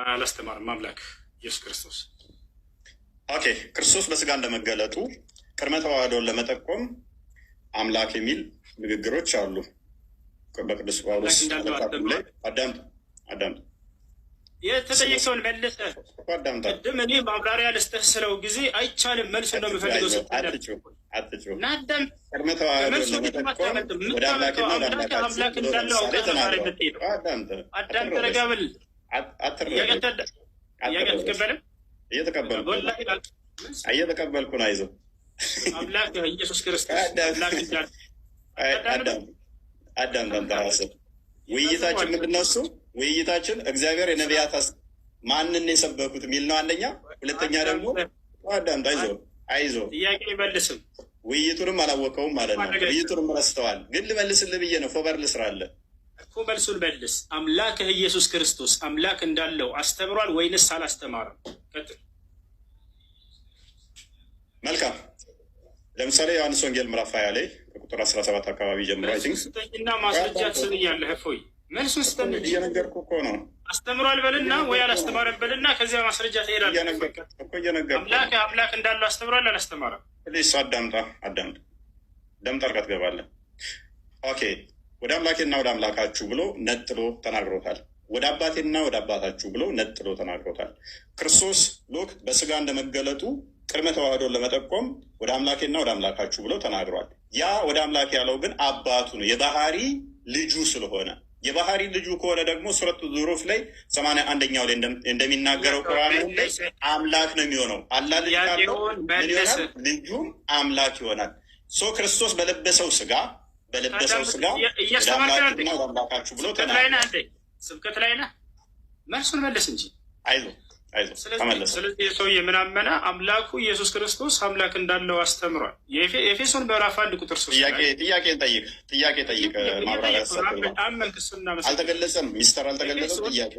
አላስተማርም አምላክ ኢየሱስ ክርስቶስ። ኦኬ ክርስቶስ በስጋ እንደመገለጡ ቅድመ ተዋህዶን ለመጠቆም አምላክ የሚል ንግግሮች አሉ በቅዱስ ጳውሎስ ላይ። አዳምጥ የተጠየቀውን መልሰ ቅድም እኔ ማብራሪያ ልስጥህ ስለው ጊዜ አይቻልም መልሱ ነው የምፈልገው ቅድመ ተዋህዶን ለመጠቆም ወደ አምላክና ወደ አምላካችሁ እንዳለው አውቀ የምትሄደው አዳም ተረጋብል እያቀትቀበልም እየተቀበልኩ ነው። አይዞህ አምላክ ኢየሱስ ክርስቶስ አዳም ተንተራስብ ውይይታችን ምንድን ነው? እሱ ውይይታችን እግዚአብሔር የነቢያት ማንን የሰበኩት የሚል ነው አንደኛ። ሁለተኛ ደግሞ አዳምጥ፣ አይዞህ ጥያቄ ይመልስም ውይይቱንም አላወቀውም ማለት ነው። ውይይቱንም ረስተዋል። ግን ልመልስልህ ብዬ ነው። ፎበር ልስራለህ እኮ መልሱን መልስ። አምላክህ ኢየሱስ ክርስቶስ አምላክ እንዳለው አስተምሯል ወይንስ አላስተማረም? ቀጥል። መልካም። ለምሳሌ ዮሐንስ ወንጌል ምዕራፍ 20 ላይ ከቁጥር 17 አካባቢ ጀምሮ ስጠኝና ማስረጃ ትስብያለህ። እፎይ መልሱን ስጠኝ። እየነገርኩህ እኮ ነው። አስተምሯል በልና ወይ አላስተማረም በልና ከዚያ ማስረጃ ትሄዳለህ። አምላክ እንዳለው አስተምሯል አላስተማረም? ፕሊስ አዳምጥ። ደም ጠርቀህ ትገባለህ። ኦኬ ወደ አምላኬና ወደ አምላካችሁ ብሎ ነጥሎ ተናግሮታል። ወደ አባቴና ወደ አባታችሁ ብሎ ነጥሎ ተናግሮታል። ክርስቶስ ሎክ በስጋ እንደመገለጡ ቅድመ ተዋህዶን ለመጠቆም ወደ አምላኬና ወደ አምላካችሁ ብሎ ተናግሯል። ያ ወደ አምላክ ያለው ግን አባቱ ነው፣ የባህሪ ልጁ ስለሆነ። የባህሪ ልጁ ከሆነ ደግሞ ሱረቱ ዙሩፍ ላይ 81ኛው ላይ እንደሚናገረው ቁርአን ላይ አምላክ ነው የሚሆነው። አላህ ልጅ ካለው ልጁም አምላክ ይሆናል። ሶ ክርስቶስ በለበሰው ስጋ ወደ አምላክና ወደ አምላካችሁ ብሎ ተናግሯል። ስብከት ላይ ነህ። መልሱን መለስ እንጂ አይዞህ። ስለዚህ ሰውዬ ምን አመነ? አምላኩ ኢየሱስ ክርስቶስ አምላክ እንዳለው አስተምሯል። የኤፌሶን ምዕራፍ 1 ቁጥር 3 ጥያቄ ጠይቅ። ማብራሪያ አልተገለጸም፣ ሚስተር አልተገለጸም። ጥያቄ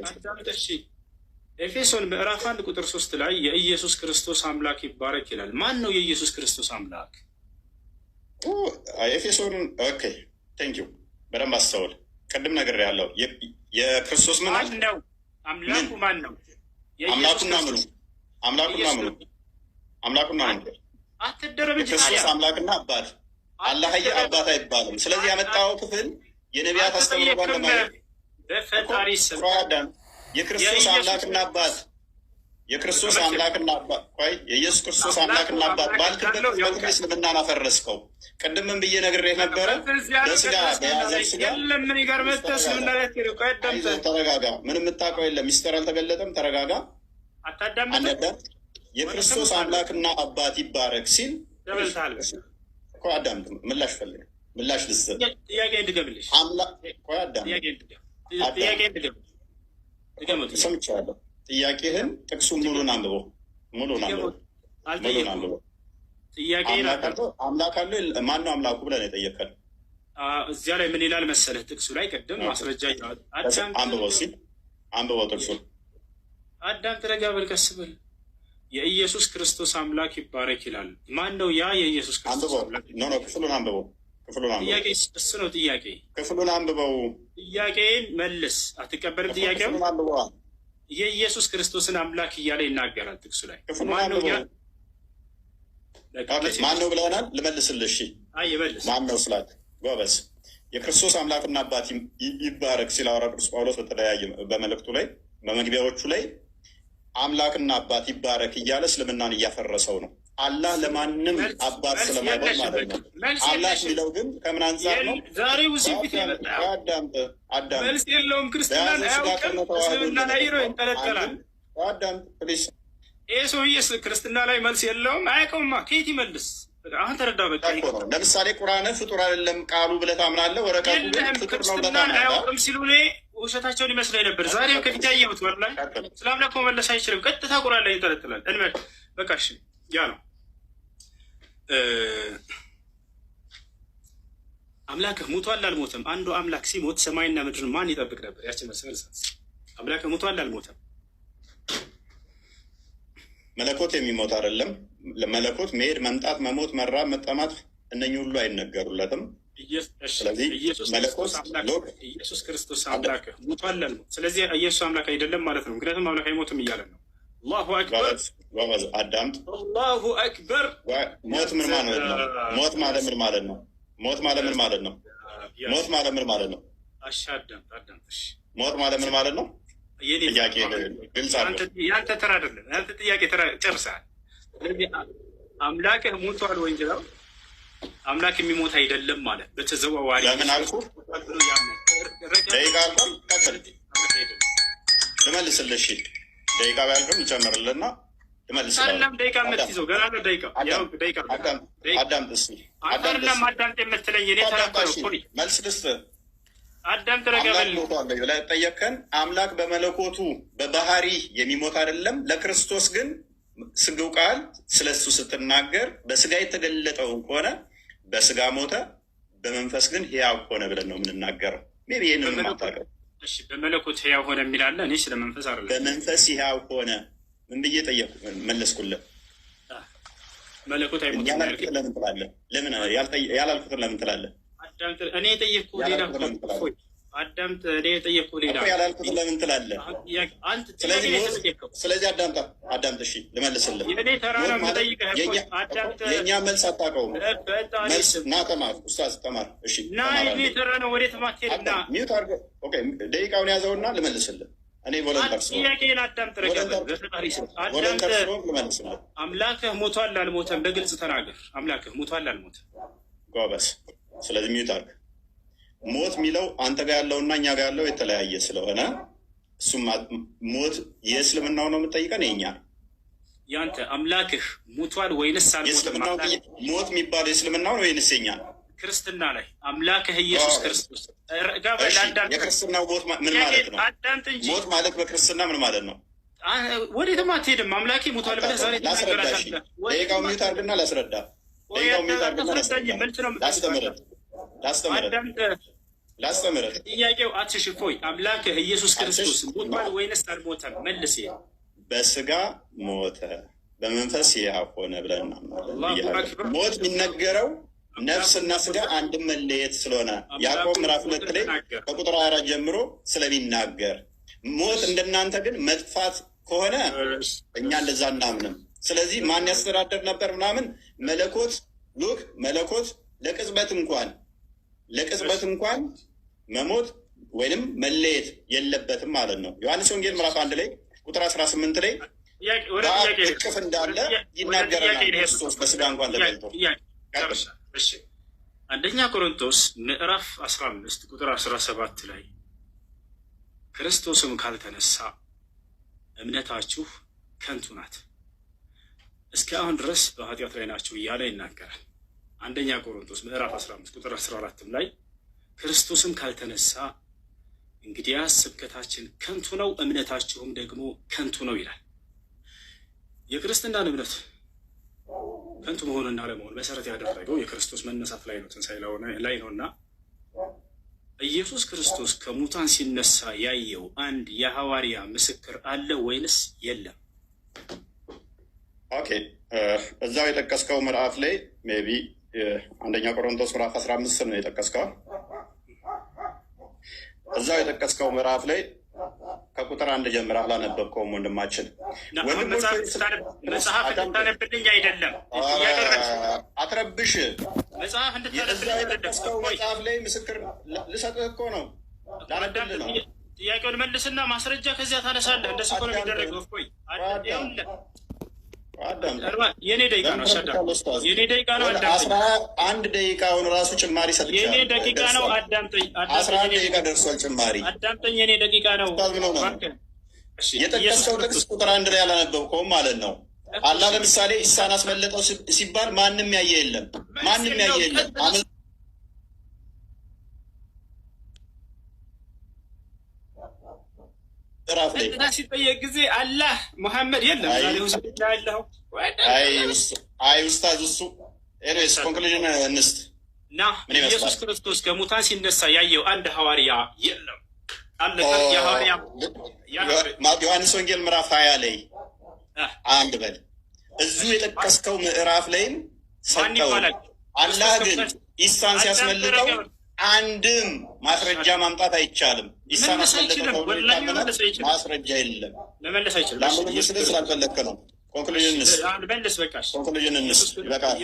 ኤፌሶን ምዕራፍ 1 ቁጥር 3 ላይ የኢየሱስ ክርስቶስ አምላክ ይባረክ ይላል። ማን ነው የኢየሱስ ክርስቶስ አምላክ? ኤፌሶን ኦኬ ቴንክ ዩ። በደንብ አስተውል። ቅድም ነገር ያለው የክርስቶስ ማን ነው? አምላኩ ማን ነው? አምላኩና ምኑ አትደረብ እንጂ ክርስቶስ አምላክና አባት አላህዬ አባት አይባልም። ስለዚህ ያመጣው ክፍል የነቢያት አስተምሮ በፈጣሪ ስም የክርስቶስ አምላክና አባት የክርስቶስ አምላክና አባት የኢየሱስ ክርስቶስ አምላክና አባት ባልክበት በክፍል እስልምናን አፈረስከው። ቅድምን ብዬ ነግሬህ ነበረ። በስጋ በያዘው ስጋ ተረጋጋ። ምንም የምታውቀው የለም። ሚስጥር አልተገለጠም። ተረጋጋ። አዳምጥ። የክርስቶስ አምላክና አባት ይባረክ ሲል እኮ አዳምጥ። ምላሽ ፈልግ። ምላሽ ልስጥ። ጥያቄ እንድገምልሽ ሰምቻለሁ። ጥያቄህን ጥቅሱን ሙሉን አንብቦ አምላክ አለ ማነው አምላኩ ብለን የጠየቀን እዚያ ላይ ምን ይላል መሰለህ? ጥቅሱ ላይ ቅድም ማስረጃ አንብበው ጥቅሱን። አዳም ተረጋ በል፣ ቀስ በል። የኢየሱስ ክርስቶስ አምላክ ይባረክ ይላል። ማን ነው ያ የኢየሱስ ክርስቶስ አምላክ? ክፍሉን አንብበው። ጥያቄ እሱ ነው ጥያቄ። ክፍሉን አንብበው። ጥያቄን መልስ። አትቀበልም ጥያቄው? የኢየሱስ ክርስቶስን አምላክ እያለ ይናገራል ጥቅሱ ላይ። ማን ነው ብለናል። ልመልስልሽ። ማን ነው ስላት ጎበዝ። የክርስቶስ አምላክና አባት ይባረክ ሲል ሐዋርያው ቅዱስ ጳውሎስ በተለያየ በመልእክቱ ላይ በመግቢያዎቹ ላይ አምላክና አባት ይባረክ እያለ እስልምናን እያፈረሰው ነው። አላህ ለማንም አባት ስለማይሆን ማለት ነው። አምላክ የሚለው ግን ከምን አንጻር ነው? ዛሬ ውስጥ አዳም መልስ የለውም። ክርስትናን አያውቅም። እስልምና ላይ ይንጠለጠላል። አዳምጥ ፕሊስ። ይህ ሰውዬ ክርስትና ላይ መልስ የለውም። አያውቀውማ። ከየት ይመልስ? አሁን ተረዳ። በቃ ለምሳሌ ቁርአን ፍጡር አይደለም ቃሉ ብለህ ታምናለህ። ወረቀቱ ግን ፍጡር ነው ብለህ ታምናለህ። አያውቅም ሲሉ እኔ ውሸታቸውን ይመስለኝ ነበር። ዛሬም ከፊት ያየሁት ወር ላይ ስለ አምላክ መመለስ አይችልም። ቀጥታ ቁርአን ላይ ይንጠለጥላል። እንበል በቃ እሺ፣ ያ ነው አምላክህ ሙቷል አልሞተም? አንዱ አምላክ ሲሞት ሰማይና ምድርን ማን ይጠብቅ ነበር? ያችን መልሳት። አምላክህ ሙቷል አልሞተም? መለኮት የሚሞት አይደለም። ለመለኮት መሄድ፣ መምጣት፣ መሞት፣ መራብ፣ መጠማት እነኚህ ሁሉ አይነገሩለትም። ስለዚህ ኢየሱስ ክርስቶስ አምላክ ሙቷል። ስለዚህ ኢየሱስ አምላክ አይደለም ማለት ነው። ምክንያቱም አምላክ አይሞትም እያለን ነው። አላሁ አክበር አዳምጥ። አላሁ አክበር። ሞት ምን ማለት ነው? ሞት ማለት ምን ማለት ነው? ሞት ማለት ምን ማለት ነው? ሞት ማለት ምን ማለት ነው? አዳምጥ። ሞት ማለት ምን ማለት ነው? ጥያቄ ግልጽ አለ። ያንተ ተራ አይደለም። ያንተ ጥያቄ ተራ ጨርሰሃል። ስለዚህ አምላክህ ሞቷል ወይ እንጂ አምላክ የሚሞት አይደለም ማለት በተዘዋዋሪ ለምን አልኩ? ደቂቃ አልኳል። ቀጥል ልመልስልሽ። ደቂቃ ባያልቅም ይጨምርልና ልመልስልህ። ደቂቃ የምትይዘው ገና ነው። ደቂቃ አዳምጥ እስኪ። አዳምጥ የምትለኝ እኔ ተረኮሪ መልስ ልስጥህ። አዳምጥ ረገበል ብለህ ጠየቅከን። አምላክ በመለኮቱ በባህሪ የሚሞት አይደለም። ለክርስቶስ ግን ስግው ቃል ስለ እሱ ስትናገር በስጋ የተገለጠውን ከሆነ በስጋ ሞተ፣ በመንፈስ ግን ሕያው ሆነ ብለን ነው የምንናገረው። ሜይ ቢ ይህንን ማታውቀው። በመለኮት ሕያው ሆነ የሚላለ እኔ ስለ መንፈስ አይደለም። በመንፈስ ሕያው ሆነ ምን ብዬ ጠየቁ? መለስኩልህ። መለኮት አይሞትም ለምን ትላለህ? ለምን ያላልኩትን ለምን ትላለህ? እኔ የጠየቅኩህ ሌላ አዳምጥ። እኔ የጠየቅኩህ ሌላ ያላልኩትን ለምን ትላለህ? ስለዚህ አዳምጥ። እሺ ልመልስልህ። የእኛ መልስ አታውቀውም። ና ተማር፣ ኡስታዝ ተማር። እሺ ሚዩት አድርገህ ደቂቃውን ያዘውና ልመልስልህ። እኔ ቮለንተር ልመልስልህ። አምላክህ ሞቷል አልሞተም? በግልጽ ተናገር። አምላክህ ሞቷል አልሞተም? ጎበዝ። ስለዚህ ሚዩት አድርገህ ሞት የሚለው አንተ ጋር ያለውና እኛ ጋር ያለው የተለያየ ስለሆነ እሱም ሞት የእስልምናው ነው የምጠይቀን፣ የኛ ያንተ አምላክህ ሞቷል ወይንስ አልሞተም? ሞት የሚባለው የእስልምናው ነው ወይንስ የኛ? ክርስትና ላይ አምላክህ ኢየሱስ ክርስቶስ። የክርስትናው ሞት ምን ማለት ነው? ሞት ማለት በክርስትና ምን ማለት ነው? ወዴትም አትሄድም። አምላኬ ሞቷል ብለህ ዛሬ ላስረዳሽ። ደቂቃው ሚዩት አድርግና ላስረዳ። ደቂቃው ሚዩት አድርግና ላስተምርህ። ጥያቄው አትሽፎይ። አምላክህ ኢየሱስ ክርስቶስ ሞቷል ወይንስ አልሞተም? መልስ። በስጋ ሞተ፣ በመንፈስ ሕያው ሆነ ብለን እናምናለን። ሞት የሚነገረው ነፍስና ስጋ አንድም መለየት ስለሆነ ያዕቆብ ምዕራፍ 2 ላይ ከቁጥር 4 ጀምሮ ስለሚናገር፣ ሞት እንደናንተ ግን መጥፋት ከሆነ እኛ እንደዛ እናምንም። ስለዚህ ማን ያስተዳደር ነበር ምናምን መለኮት ለቅጽበት እንኳን መሞት ወይንም መለየት የለበትም ማለት ነው። ዮሐንስ ወንጌል ምዕራፍ 1 ላይ ቁጥር 18 ላይ እቅፍ እንዳለ ይናገረናል። ክርስቶስ በስጋ እንኳን ተገልጦ አንደኛ ቆሮንቶስ ምዕራፍ 15 ቁጥር 17 ላይ ክርስቶስም ካልተነሳ እምነታችሁ ከንቱ ናት፣ እስከ አሁን ድረስ በኃጢአት ላይ ናቸው እያለ ይናገራል። አንደኛ ቆሮንቶስ ምዕራፍ 15 ቁጥር 14 ላይ ክርስቶስም ካልተነሳ እንግዲያስ ስብከታችን ከንቱ ነው፣ እምነታችሁም ደግሞ ከንቱ ነው ይላል። የክርስትናን እምነት ከንቱ መሆንና ለመሆን መሰረት ያደረገው የክርስቶስ መነሳት ላይ ነው፣ ትንሣኤ ላይ ነው እና ኢየሱስ ክርስቶስ ከሙታን ሲነሳ ያየው አንድ የሐዋርያ ምስክር አለ ወይንስ የለም? ኦኬ፣ እዛው የጠቀስከው ምዕራፍ ላይ ሜይ ቢ አንደኛ ቆሮንቶስ ምዕራፍ 15 ነው የጠቀስከው። እዛው የጠቀስከው ምዕራፍ ላይ ከቁጥር 1 ጀምረህ አላነበብከውም ወንድማችን። መጽሐፍ እንድታነብልኝ አይደለም አትረብሽ። መጽሐፍ እንድታነብልኝ መጽሐፍ ላይ ምስክር ልሰጥህ እኮ ነው፣ ላነብልህ ነው። ጥያቄውን መልስና ማስረጃ ከዚያ ታነሳለህ። እንደሱ እኮ ነው የሚደረገው። እፎይ የኔ ደቂቃ ነው። የኔ ደቂቃ ነው። 11 ደቂቃውን ራሱ ጭማሪ ሰጥቻለሁ። የኔ ደቂቃ ነው። አዳምጠኝ። 11 ደቂቃ ደርሷል ጭማሪ። አዳምጠኝ። የኔ ደቂቃ ነው። የጠቀስከው ጥቅስ ቁጥር 1 ላይ አላነበብከውም ማለት ነው። አላህ ለምሳሌ ኢሳን አስመለጠው ሲባል ማንም ያየ የለም። ማንም ያየ የለም። ሲጠየቅ ጊዜ አላህ ሙሐመድ የለም። አይ ኡስታዝ እሱ ኤኒዌይስ ኮንክሉዥን እንስት እና ኢየሱስ ክርስቶስ ከሙታን ሲነሳ ያየው አንድ ሐዋርያ የለም። ዮሐንስ ወንጌል ምዕራፍ 20 ላይ አንድ በል እዙ የጠቀስከው ምዕራፍ ላይም ሰጠው። አላህ ግን ኢሳን ሲያስመልጠው አንድም ማስረጃ ማምጣት አይቻልም። ኢሳን አስመልጠው ማስረጃ የለም። ለመለስ አይችልም። ለአንዱ ስላልፈለግክ ነው። ኮንክሉዥን እንስ ይበቃል።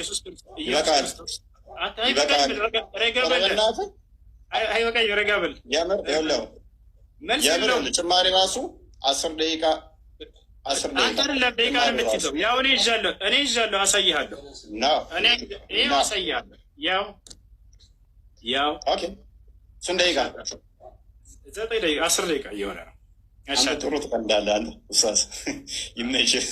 ጭማሪ ራሱ 10 ደቂቃ ደቂቃ ነው የምትይዘው። ያው እኔ ይዣለሁ፣ አሳይሃለሁ። ይኸው አሳይሃለሁ። ያው ስንት ደቂቃ? 9 ደቂቃ 10 ደቂቃ እየሆነ ነው። ጥሩ ትቀልዳለህ አንተ ኡስታዝ፣ ይመችህ።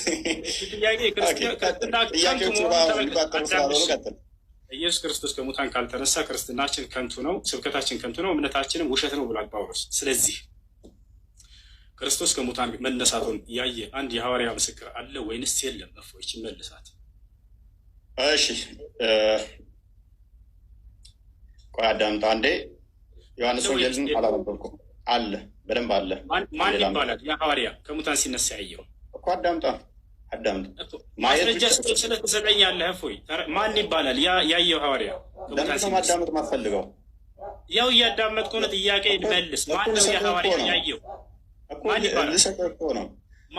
ኢየሱስ ክርስቶስ ከሙታን ካልተነሳ ክርስትናችን ከንቱ ነው፣ ስብከታችን ከንቱ ነው፣ እምነታችንም ውሸት ነው ብሏል ጳውሎስ። ስለዚህ ክርስቶስ ከሙታን መነሳቱን ያየ አንድ የሐዋርያ ምስክር አለ ወይንስ የለም? እፎች መልሳት። እሺ ቆይ አዳምጣ አንዴ። ዮሐንስ ወንጌልን አላነበብኩም። አለ በደንብ አለ። ማን ይባላል? የሐዋርያ ከሙታን ሲነሳ ያየው እኮ አዳምጣ ማስረጃ ስለተሰጠኛለህ። እፎይ ማን ይባላል? ያየው ሐዋርያ ለምን ማዳመጥ ማትፈልገው? ያው እያዳመጥኩ ነው። ጥያቄ መልስ። ማን ነው የሐዋርያ ያየው? ማን ይባላል?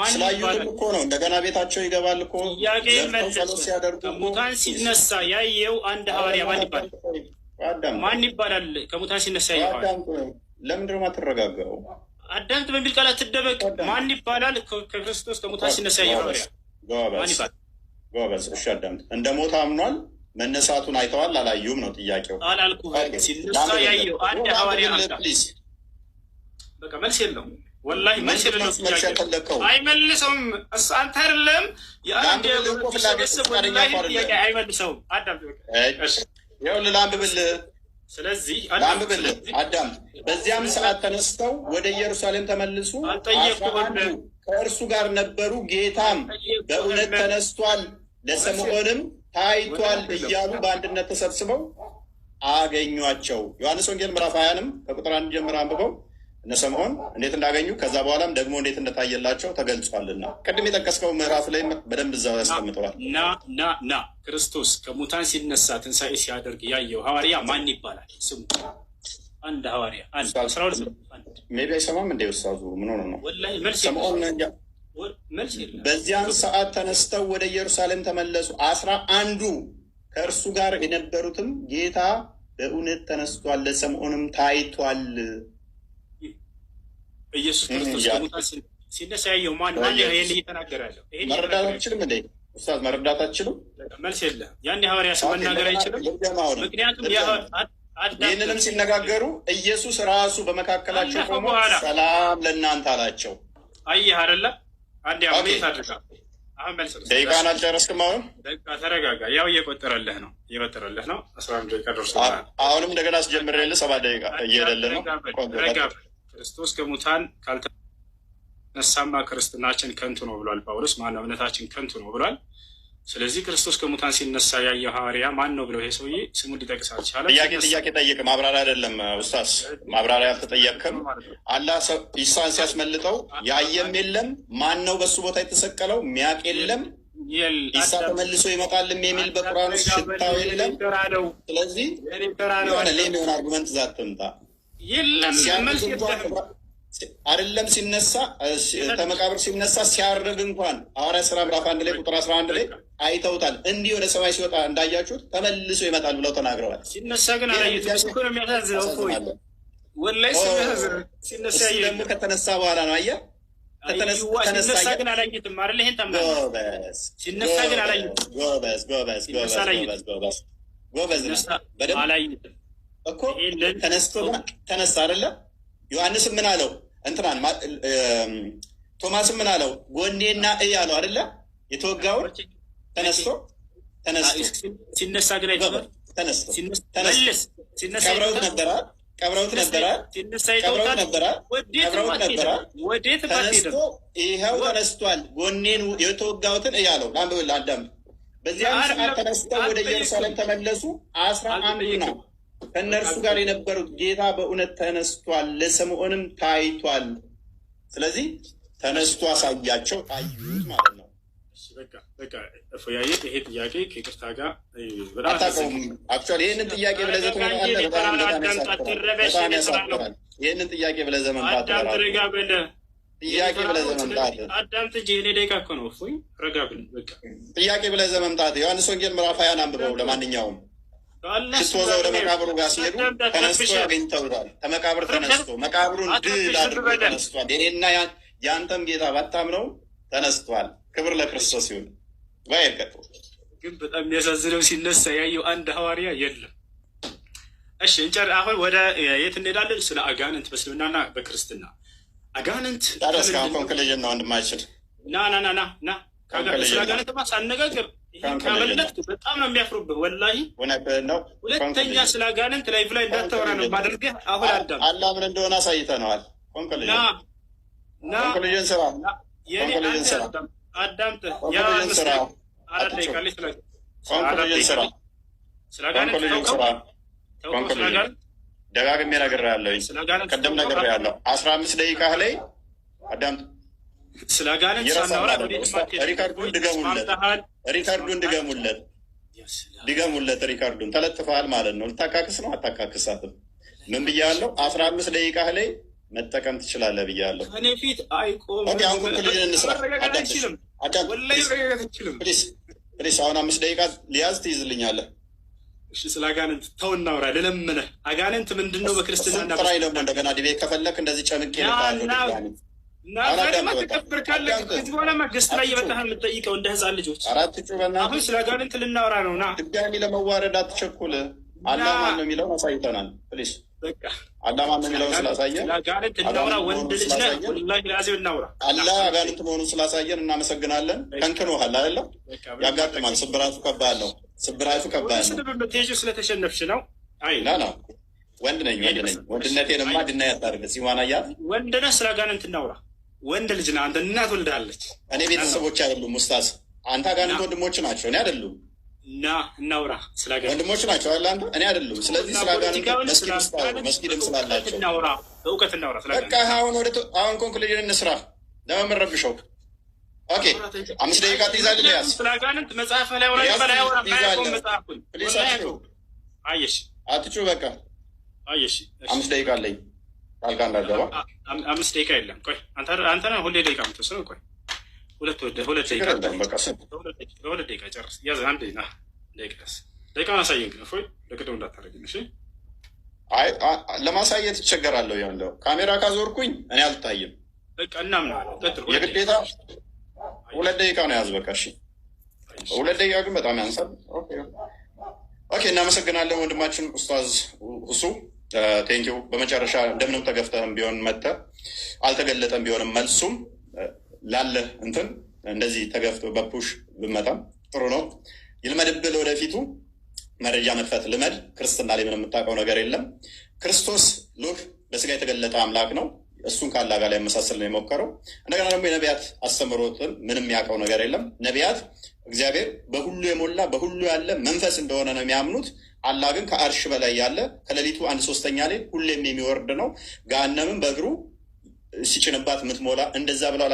ስላዩትም እኮ ነው። እንደገና ቤታቸው ይገባል እኮ። ጥያቄ መልስ። ከሙታን ሲነሳ ያየው አንድ ሐዋርያ ማን ይባላል? ማን ይባላል? ከሙታን ሲነሳ ያየው ለምንድን ነው የማትረጋጋው? አዳምጥ በሚል ቃል አትደበቅ። ማን ይባላል? ከክርስቶስ ከሙታን ሲነሳ ያየው ሐዋርያ ማን ይባላል? ጎበዝ። እሺ አዳምጥ። እንደ ሞት አምኗል። መነሳቱን አይተዋል አላዩም ነው ጥያቄው። አላልኩህ። ሲነሳ ያየው አንድ ሐዋርያ በቃ መልስ የለውም። ወላሂ መልስ የለውም። አይመልሰውም። አንተ አይደለም የአንድ ጥያቄ አይመልሰውም። አዳምጥ በቃ ይኸውልህ ላንብብልህ። ስለዚህ ላንብብልህ አዳም። በዚያም ሰዓት ተነስተው ወደ ኢየሩሳሌም ተመልሱ፣ ከእርሱ ጋር ነበሩ። ጌታም በእውነት ተነስቷል፣ ለስምዖንም ታይቷል እያሉ በአንድነት ተሰብስበው አገኟቸው። ዮሐንስ ወንጌል ምዕራፍ 20ንም ከቁጥር 1 ጀምሮ አንብበው እነ ስምዖን እንዴት እንዳገኙ ከዛ በኋላም ደግሞ እንዴት እንደታየላቸው ተገልጿልና ቅድም የጠቀስከው ምዕራፍ ላይ በደንብ እዛው ያስቀምጠዋል። ና ክርስቶስ ከሙታን ሲነሳ ትንሣኤ ሲያደርግ ያየው ሐዋርያ ማን ይባላል? ስሙ አንድ ሐዋርያ ሜቢ አይሰማም እንደ ውሳዙ ምን ሆነ ነው? ስምዖን በዚያን ሰዓት ተነስተው ወደ ኢየሩሳሌም ተመለሱ። 11 ከእርሱ ጋር የነበሩትም ጌታ በእውነት ተነስቷል፣ ለስምዖንም ታይቷል። ኢየሱስ ክርስቶስ ከሙታን ሲነሳ ያየው ማን ይሄን እየተናገረ ያለው? መረዳት አትችልም እንዴ ኡስታዝ? መረዳት አትችልም? መልስ የለህም። ያን ሐዋርያ ስም መናገር አይችልም። ምክንያቱም ይህንንም ሲነጋገሩ ኢየሱስ ራሱ በመካከላቸው ቆሞ ሰላም ለእናንተ አላቸው። አየህ አይደለ? አንድ አሜት አድርጋ አሁን መልስ ነው። ደቂቃን አልጨረስክም? አሁን ደቂቃ ተረጋጋ። ያው እየቆጠረልህ ነው 11 ደቂቃ ደርሶታል። አሁንም እንደገና አስጀምሬልህ 7 ደቂቃ እየሄደልህ ነው። ክርስቶስ ከሙታን ካልተነሳማ ክርስትናችን ከንቱ ነው ብሏል ጳውሎስ። ማነው? እምነታችን ከንቱ ነው ብሏል። ስለዚህ ክርስቶስ ከሙታን ሲነሳ ያየው ሐዋርያ ማን ነው ብለው ይሄ ሰውዬ ስሙን ሊጠቅስ አልቻለም። ጥያቄ ጠይቅ። ማብራሪያ አይደለም ኡስታዝ፣ ማብራሪያ አልተጠየቅክም። አላህ ኢሳን ሲያስመልጠው ያየም የለም፣ ማን ነው በሱ ቦታ የተሰቀለው ሚያቅ የለም፣ ኢሳ ተመልሶ ይመጣልም የሚል በቁርአን ውስጥ ሽታው የለም። ስለዚህ የሆነ ሌም የሆነ አርጉመንት ዛት ትምጣ አይደለም። ሲነሳ ከመቃብር ሲነሳ ሲያርግ እንኳን ሐዋርያት ሥራ ምዕራፍ 1 ላይ ቁጥር 11 ላይ አይተውታል። እንዲህ ወደ ሰማይ ሲወጣ እንዳያችሁት ተመልሶ ይመጣል ብለው ተናግረዋል። ሲነሳ ግን አላየሁትም። እኮ ነው የሚያሳዝነው። ወላሂ ሲነሳ ደግሞ ከተነሳ በኋላ ነው። አየህ፣ ሲነሳ ግን አላየሁትም አይደል? ይሄን ታምናለህ? ሲነሳ ግን አላየሁትም። ጎበዝ በደምብ አላየሁትም እኮ ተነሳ አይደለ? ዮሐንስም ምን አለው? እንትናን ቶማስም ምን አለው? ጎኔና እይ አለው አይደለ? የተወጋውን ተነስቶ ሲነሳ ግን አይተዋል። ቀብረውት ነበረ። ተነስቶ ይኸው ተነስቷል፣ ጎኔን የተወጋውትን እይ አለው። ላንብብልህ አዳም። በዚያም ሰዓት ተነስተው ወደ ኢየሩሳሌም ተመለሱ። 11 ነው ከእነርሱ ጋር የነበሩት። ጌታ በእውነት ተነስቷል፣ ለስምዖንም ታይቷል። ስለዚህ ተነስቶ አሳያቸው፣ ታዩት ማለት ነው። በቃ እፎያዬ፣ ይሄ ጥያቄ ከይቅርታ ጋር አታውቀውም። አክቹዋሊ ይህንን ጥያቄ ብለህ ዘመን በጣም ያሳፍራል። ይህንን ጥያቄ ብለህ ዘመን ጥያቄ ብለህ ዘመምጣት አዳምጥ እንጂ እኔ ደቂቃ እኮ ነው። እፎይ ረጋ ብለህ በቃ ጥያቄ ብለህ ዘመምጣት ዮሐንስ ወንጌል ምዕራፍ 20 አንብበው። ለማንኛውም ክርስቶስ ወደ መቃብሩ ጋር ሲሄዱ ተነስቶ አግኝተውታል። ከመቃብር ተነስቶ መቃብሩን ድል አድርጎ ተነስቷል። የኔና የአንተም ጌታ ባታምነው ተነስቷል። ክብር ለክርስቶስ ይሁን። ባይቀጡ ግን በጣም የሚያሳዝነው ሲነሳ ያየው አንድ ሐዋርያ የለም። እሺ እንጨር። አሁን ወደ የት እንሄዳለን? ስለ አጋንንት በእስልምናና በክርስትና አጋንንት ኮንክሉዥን ነው ወንድማችን። ና ስለ አጋንንት ማ ሳነጋገር ከበለጥክ በጣም ነው የሚያፍሩብህ። ወላሂ ነው። ሁለተኛ ስለ አጋንንት ላይፍ ላይ እንዳታወራ ነው ማድረግህ። አሁን አላህ ምን እንደሆነ አሳይተነዋል። ኮንክሉዥን ስራ አዳምጥ። ደጋግሜ ነግሬሃለሁ። ቅድም ነግሬሃለሁ። 15 ደቂቃ ላይ አዳምጥ። ስለ አጋንንት ሳናወራ ሪካርዱን ድገሙለት። ሪካርዱን ተለጥፈሃል ማለት ነው። ልታካክስ ነው አታካክሳትም? ምን ብያለሁ? 15 ደቂቃ ላይ መጠቀም ትችላለህ ብያለሁ። ከኔ ፊት አይቆም። አሁን ኮንክሉዥን እንስራ። ፕሊስ አሁን 5 ደቂቃ ሊያዝ ትይዝልኛለህ። እሺ ስለ አጋንንት ተው እናውራ። ልለምነህ አጋንንት ምንድን ነው በክርስትና? ጥራይ ደግሞ እንደገና ዲቤት ከፈለክ እንደዚህ ጨምቄ ተከብር ካለ ከዚህ በኋላ ገስት ላይ እየመጣህ የምትጠይቀው እንደ ህፃን ልጆች። አሁን ስለ አጋንንት ልናወራ ነው። ና ድጋሚ ለመዋረድ አትቸኩል። አላህ ማን ነው የሚለውን አሳይተናል። ፕሊስ አላህ ማን ነው የሚለውን ስላሳየን አጋንንት እናውራ። ወንድ ልጅ ነህ ወላሂ ላዚው እናውራ። አላህ አጋንንት መሆኑን ስላሳየን እናመሰግናለን። ከንክኖሃል አይደለም? ያጋጥማል። ስብራቱ ከባድ ነው። ስለተሸነፍሽ ነው። አይ ነው ወንድ ነኝ። ወንድነቴንማ ድና ያታርገ ሲዋናያት ወንድ ነህ። ስለ አጋንንት እናውራ። ወንድ ልጅ ነህ አንተ። እናት ወልዳለች። እኔ ቤተሰቦች አይደሉም ኡስታዝ። አንተ አጋንንት ወንድሞች ናቸው፣ እኔ አይደሉም። እናውራ። ስለ አጋንንት ወንድሞች ናቸው አለ አንተ፣ እኔ አይደሉም። ስለዚህ ስለ አጋንንት መስጊድም ስላላቸው እናውራ፣ በእውቀት እናውራ። በቃ አሁን ኮንክሉዥን እንስራ። ለመመረብሸው ኦኬ 5 ደቂቃ ትይዛለህ። ያዝ ስለ አጋንንት መጽሐፍ ላይ ወራ መጽሐፉን አየሽ፣ አትጩ። በቃ አየሽ፣ 5 ደቂቃ አለኝ። ጣልቃ እንዳትገባ። 5 ደቂቃ የለም። ቆይ አንተ ነህ ሁሌ ደቂቃ የምትወስነው። ቆይ ሁለት ደቂቃ በሁለት ደቂቃ ጨርስ። ያዝ አንድ ደቂቃ ማሳየን ግን እፎይ ለቅደው እንዳታደርግኝ። እሺ ለማሳየት ይቸገራለሁ። ያለው ካሜራ ካዞርኩኝ እኔ አልታይም። በቃ እናምናለን። የግዴታ 2 ደቂቃ ነው ያዝ። በቃ እሺ 2 ደቂቃ ግን በጣም ያንሳል። ኦኬ እናመሰግናለን ወንድማችን ኡስታዝ ሁሱ ቴንኪው። በመጨረሻ እንደምንም ተገፍተህም ቢሆን መጥተህ አልተገለጠም ቢሆንም መልሱም ላለህ እንትን እንደዚህ ተገፍቶ በፑሽ ብመጣም ጥሩ ነው። ይልመድብህ ወደፊቱ መረጃ መክፈት ልመድ። ክርስትና ላይ ምንም የምታውቀው ነገር የለም። ክርስቶስ ሉክ በስጋ የተገለጠ አምላክ ነው። እሱን ካላ ጋር ሊያመሳስል ነው የሞከረው። እንደገና ደግሞ የነቢያት አስተምሮትን ምንም የሚያውቀው ነገር የለም። ነቢያት እግዚአብሔር በሁሉ የሞላ በሁሉ ያለ መንፈስ እንደሆነ ነው የሚያምኑት። አላህ ግን ከአርሽ በላይ ያለ ከሌሊቱ 1/3 ላይ ሁሌም የሚወርድ ነው። ገሃነምም በእግሩ ሲጭንባት የምትሞላ እንደዛ ብለው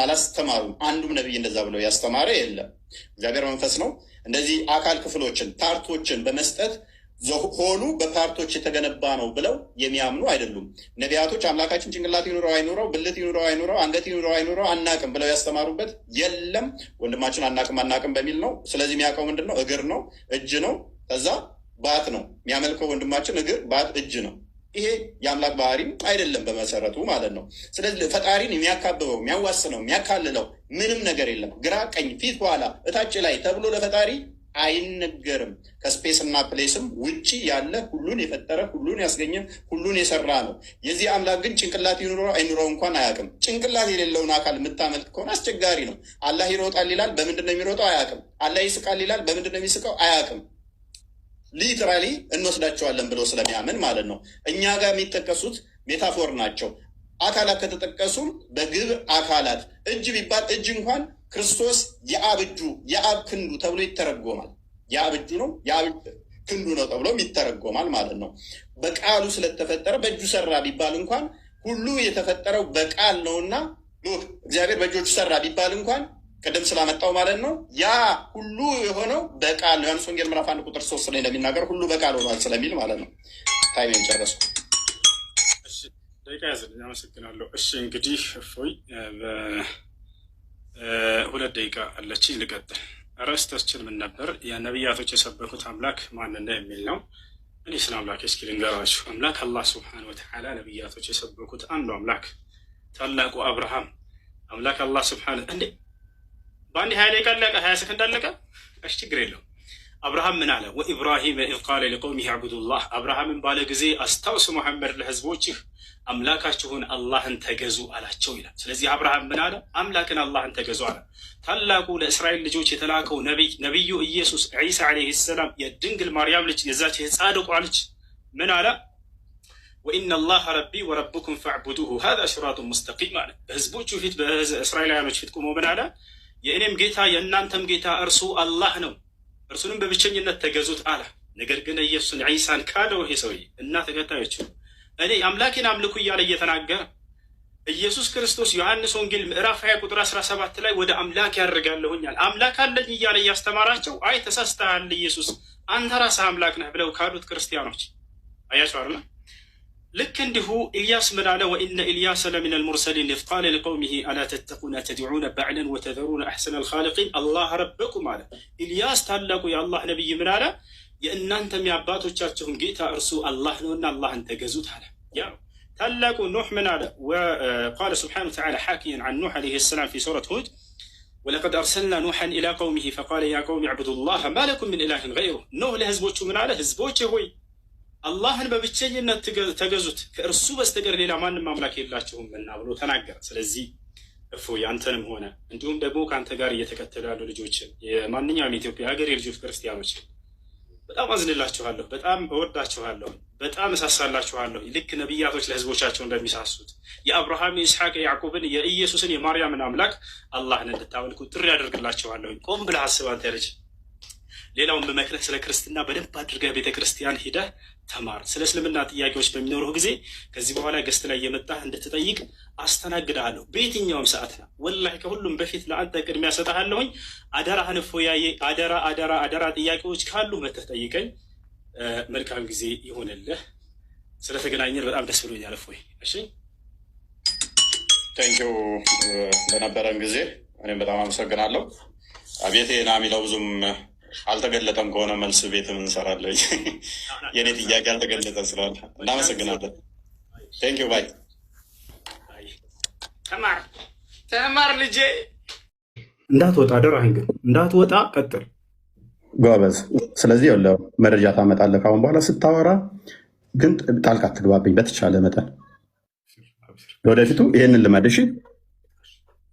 አላስተማሩም። አንዱም ነቢይ እንደዛ ብለው ያስተማረ የለም። እግዚአብሔር መንፈስ ነው። እንደዚህ አካል ክፍሎችን ፓርቶችን በመስጠት ሆኑ በፓርቶች የተገነባ ነው ብለው የሚያምኑ አይደሉም። ነቢያቶች አምላካችን ጭንቅላት ይኑረው አይኑረው፣ ብልት ይኑረው አይኑረው፣ አንገት ይኑረው አይኑረው አናቅም ብለው ያስተማሩበት የለም። ወንድማችን አናቅም በሚል ነው። ስለዚህ የሚያውቀው ምንድን ነው? እግር ነው፣ እጅ ነው፣ ከዛ ባት ነው የሚያመልከው ወንድማችን። እግር፣ ባት፣ እጅ ነው። ይሄ የአምላክ ባህሪም አይደለም በመሰረቱ ማለት ነው። ስለዚህ ፈጣሪን የሚያካብበው የሚያዋስነው የሚያካልለው ምንም ነገር የለም። ግራ ቀኝ፣ ፊት ኋላ፣ እታች ላይ ተብሎ ለፈጣሪ አይነገርም። ከስፔስ እና ፕሌስም ውጭ ያለ ሁሉን የፈጠረ ሁሉን ያስገኘ ሁሉን የሰራ ነው። የዚህ አምላክ ግን ጭንቅላት ይኑረው አይኑረው እንኳን አያውቅም። ጭንቅላት የሌለውን አካል የምታመልክ ከሆነ አስቸጋሪ ነው። አላህ ይሮጣል ይላል፣ በምንድን ነው የሚሮጠው? አያውቅም። አላህ ይስቃል ይላል፣ በምንድን ነው የሚስቀው? አያውቅም። ሊትራሊ እንወስዳቸዋለን ብሎ ስለሚያምን ማለት ነው። እኛ ጋር የሚጠቀሱት ሜታፎር ናቸው። አካላት ከተጠቀሱም በግብር አካላት እጅ ቢባል እጅ እንኳን ክርስቶስ የአብ እጁ የአብ ክንዱ ተብሎ ይተረጎማል። የአብ እጁ ነው የአብ ክንዱ ነው ተብሎም ይተረጎማል ማለት ነው። በቃሉ ስለተፈጠረ በእጁ ሰራ ቢባል እንኳን ሁሉ የተፈጠረው በቃል ነውና እግዚአብሔር በእጆቹ ሰራ ቢባል እንኳን ቅድም ስላመጣው ማለት ነው። ያ ሁሉ የሆነው በቃል ዮሐንስ ወንጌል ምዕራፍ 1 ቁጥር 3 ላይ እንደሚናገር ሁሉ በቃል ሆኗል ስለሚል ማለት ነው። ታይሜን ጨረስኩ። ደቂቃ ያዝልኝ። አመሰግናለሁ። እሺ እንግዲህ እፎይ ሁለት ደቂቃ አለችኝ፣ ልቀጥል። ርዕሳችን ምን ነበር? የነቢያቶች የሰበኩት አምላክ ማንና የሚል ነው። እኔ ስለ አምላክ እስኪ ልንገራችሁ። አምላክ አላህ ሱብሓነሁ ወተዓላ ነቢያቶች የሰበኩት አንዱ አምላክ ታላቁ አብርሃም አምላክ አላህ ሱብሓነሁ እንዴ በአንድ 20 ደቂቃ አለቀ፣ 20 ሰከንድ አለቀ። እሺ ችግር የለው። አብርሃም ምን አለ? ወኢብራሂም ኢዝ ቃለ ሊቀውሚሂ አዕቡዱላህ፣ አብርሃምን ባለ ጊዜ አስታውስ ሙሐመድ ለህዝቦችህ አምላካችሁን አላህን ተገዙ አላቸው ይላል። ስለዚህ አብርሃም ምን አለ? አምላክን አላህን ተገዙ አለ። ታላቁ ለእስራኤል ልጆች የተላከው ነቢዩ ኢየሱስ ዒሳ ዓለይሂ ሰላም የድንግል ማርያም ልጅ የዛች የጻድቋ ልጅ ምን አለ? ወኢነ አላህ ረቢ ወረብኩም ፈዕቡዱሁ ሃዛ ሲራጡን ሙስተቂም አለ። በህዝቦቹ ፊት በእስራኤላውያኖች ፊት ቁሞ ምን አለ? የእኔም ጌታ የእናንተም ጌታ እርሱ አላህ ነው፣ እርሱንም በብቸኝነት ተገዙት አለ። ነገር ግን ኢየሱስን ዒሳን ካደው ይሄ ሰውዬ እና ተከታዮቹ እኔ አምላኬን አምልኩ እያለ እየተናገረ ኢየሱስ ክርስቶስ ዮሐንስ ወንጌል ምዕራፍ 20 ቁጥር 17 ላይ ወደ አምላክ ያደርጋለሁኛል አምላክ አለኝ እያለ እያስተማራቸው አይ ተሳስተሃል ኢየሱስ አንተ ራስህ አምላክ ነህ ብለው ካሉት ክርስቲያኖች አያቸው አይደል? ልክ እንዲሁ ኢልያስ ምን አለ? ወኢነ ኢልያስ ለሚን አልሙርሰሊን ኢዝ ቃለ ሊቀውሚሂ አላ ተተቁነ ተድዑነ በዕለን ወተዘሩነ አሕሰነ አልኻሊቂን አላህ ረበኩም አለ። ኢልያስ ታላቁ የአላህ ነቢይ ምን አለ? የእናንተም የአባቶቻችሁን ጌታ እርሱ አላህ ነውና አላህን ተገዙት አለ። ያው ታላቁ ኑሕ ምን አለ? ወቃለ ስብሓነሁ ወተዓላ ሓኪየን ዐን ኑሕ ዓለይሂ ሰላም ፊ ሱረት ሁድ ወለቀድ አርሰልና ኑሐን ኢላ ቀውሚሂ ፈቃለ ያ ቀውሚ ዕቡዱላህ ማ ለኩም ሚን ኢላሂን ገይሩህ። ኖህ ለህዝቦቹ ምን አለ? ህዝቦቼ ሆይ አላህን በብቸኝነት ተገዙት፣ ከእርሱ በስተቀር ሌላ ማንም አምላክ የላችሁም እና ብሎ ተናገረ። ስለዚህ እፎይ አንተንም ሆነ እንዲሁም ደግሞ ከአንተ ጋር እየተከተሉ ያሉ ልጆችን የማንኛውም የኢትዮጵያ ሀገር የልጆች ክርስቲያኖችን በጣም አዝንላችኋለሁ፣ በጣም እወዳችኋለሁ፣ በጣም እሳሳላችኋለሁ። ልክ ነቢያቶች ለህዝቦቻቸው እንደሚሳሱት የአብርሃም የኢስሐቅ የያዕቁብን የኢየሱስን የማርያምን አምላክ አላህን እንድታመልኩ ጥሪ ያደርግላችኋለሁ። ቆም ብለህ አስብ አንተ ልጅ። ሌላውን በመክረህ ስለ ክርስትና በደንብ አድርገህ ቤተ ክርስቲያን ሂደህ ተማር። ስለ እስልምና ጥያቄዎች በሚኖሩህ ጊዜ ከዚህ በኋላ ገስት ላይ የመጣህ እንድትጠይቅ አስተናግድሃለሁ በየትኛውም ሰዓት ነው። ወላሂ ከሁሉም በፊት ለአንተ ቅድሚያ ሰጠሃለሁኝ። አደራህን እፎያዬ፣ አደራ አደራ አደራ። ጥያቄዎች ካሉ መተህ ጠይቀኝ። መልካም ጊዜ ይሆንልህ። ስለተገናኘን በጣም ደስ ብሎኛል እፎይ። እሺ ቴንኪው ለነበረን ጊዜ እኔም በጣም አመሰግናለሁ። ቤቴ ና የሚለው ብዙም አልተገለጠም ከሆነ መልስ ቤት ምን እንሰራለን? የኔ ጥያቄ አልተገለጠ ስላለ እናመሰግናለን። ቴንኪው ባይ። ተማር ልጄ፣ እንዳትወጣ አደራህን፣ ግን እንዳትወጣ ቀጥል። ጎበዝ። ስለዚህ ያለው መረጃ ታመጣለህ። ካሁን በኋላ ስታወራ ግን ጣልቃ አትግባብኝ በተቻለ መጠን። ወደፊቱ ይህንን ልመድሽ፣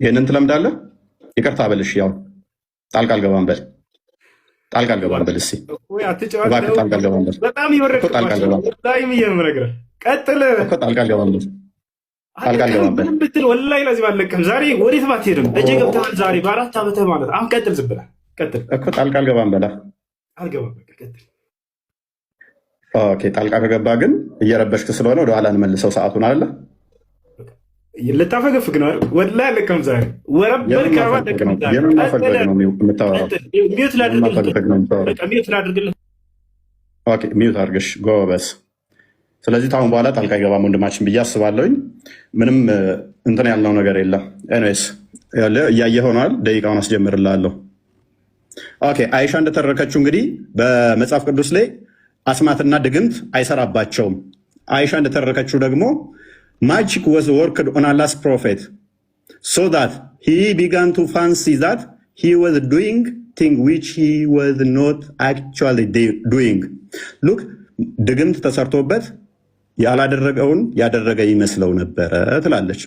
ይህንን ትለምዳለህ። ይቅርታ በልሽ። ያው ጣልቃ አልገባም በል፣ ጣልቃ አልገባም በል። እስኪ እባክህ ጣልቃ አልገባም በል። በጣም ይወረድ። ጣልቃ አልገባም በል። ቀጥል። ጣልቃ አልገባም በል። ጣልቃ አልገባም በል ብትል ወላሂ ለዚህ አለቅም። ዛሬ ወዴት ባትሄድም እጄ ገብተሃል። ዛሬ በ4 ዓመትህ ማለት አሁን ቀጥል። ዝም ብለህ ቀጥል እኮ። ጣልቃ አልገባም በላ። አልገባም በቃ ቀጥል። ኦኬ። ጣልቃ ከገባ ግን እየረበሽክ ስለሆነ ወደኋላ እንመልሰው ሰዓቱን አለ። ልታፈገፍግ ነው አይደል? ወላሂ አለቅም። ዛሬ ወረበል ካባ አለቅም። የምናፈግፈግ ነው የምታወራው። ሚዩት ላድርግልህ። ኦኬ ሚዩት አድርገሽ ጎበዝ። ስለዚህ ታሁን በኋላ ጣልቃ አይገባም ወንድማችን ብዬ አስባለሁኝ። ምንም እንትን ያልነው ነገር የለም። ኤኒዌይስ እያየህ ሆኗል። ደቂቃውን አስጀምርልሃለሁ። ኦኬ አይሻ እንደተረከችው እንግዲህ በመጽሐፍ ቅዱስ ላይ አስማትና ድግምት አይሰራባቸውም። አይሻ እንደተረከችው ደግሞ magic was worked on Allah's prophet so that he began to fancy that he was doing thing which he was not actually doing. Look, ድግምት ተሰርቶበት ያላደረገውን ያደረገ ይመስለው ነበረ ትላለች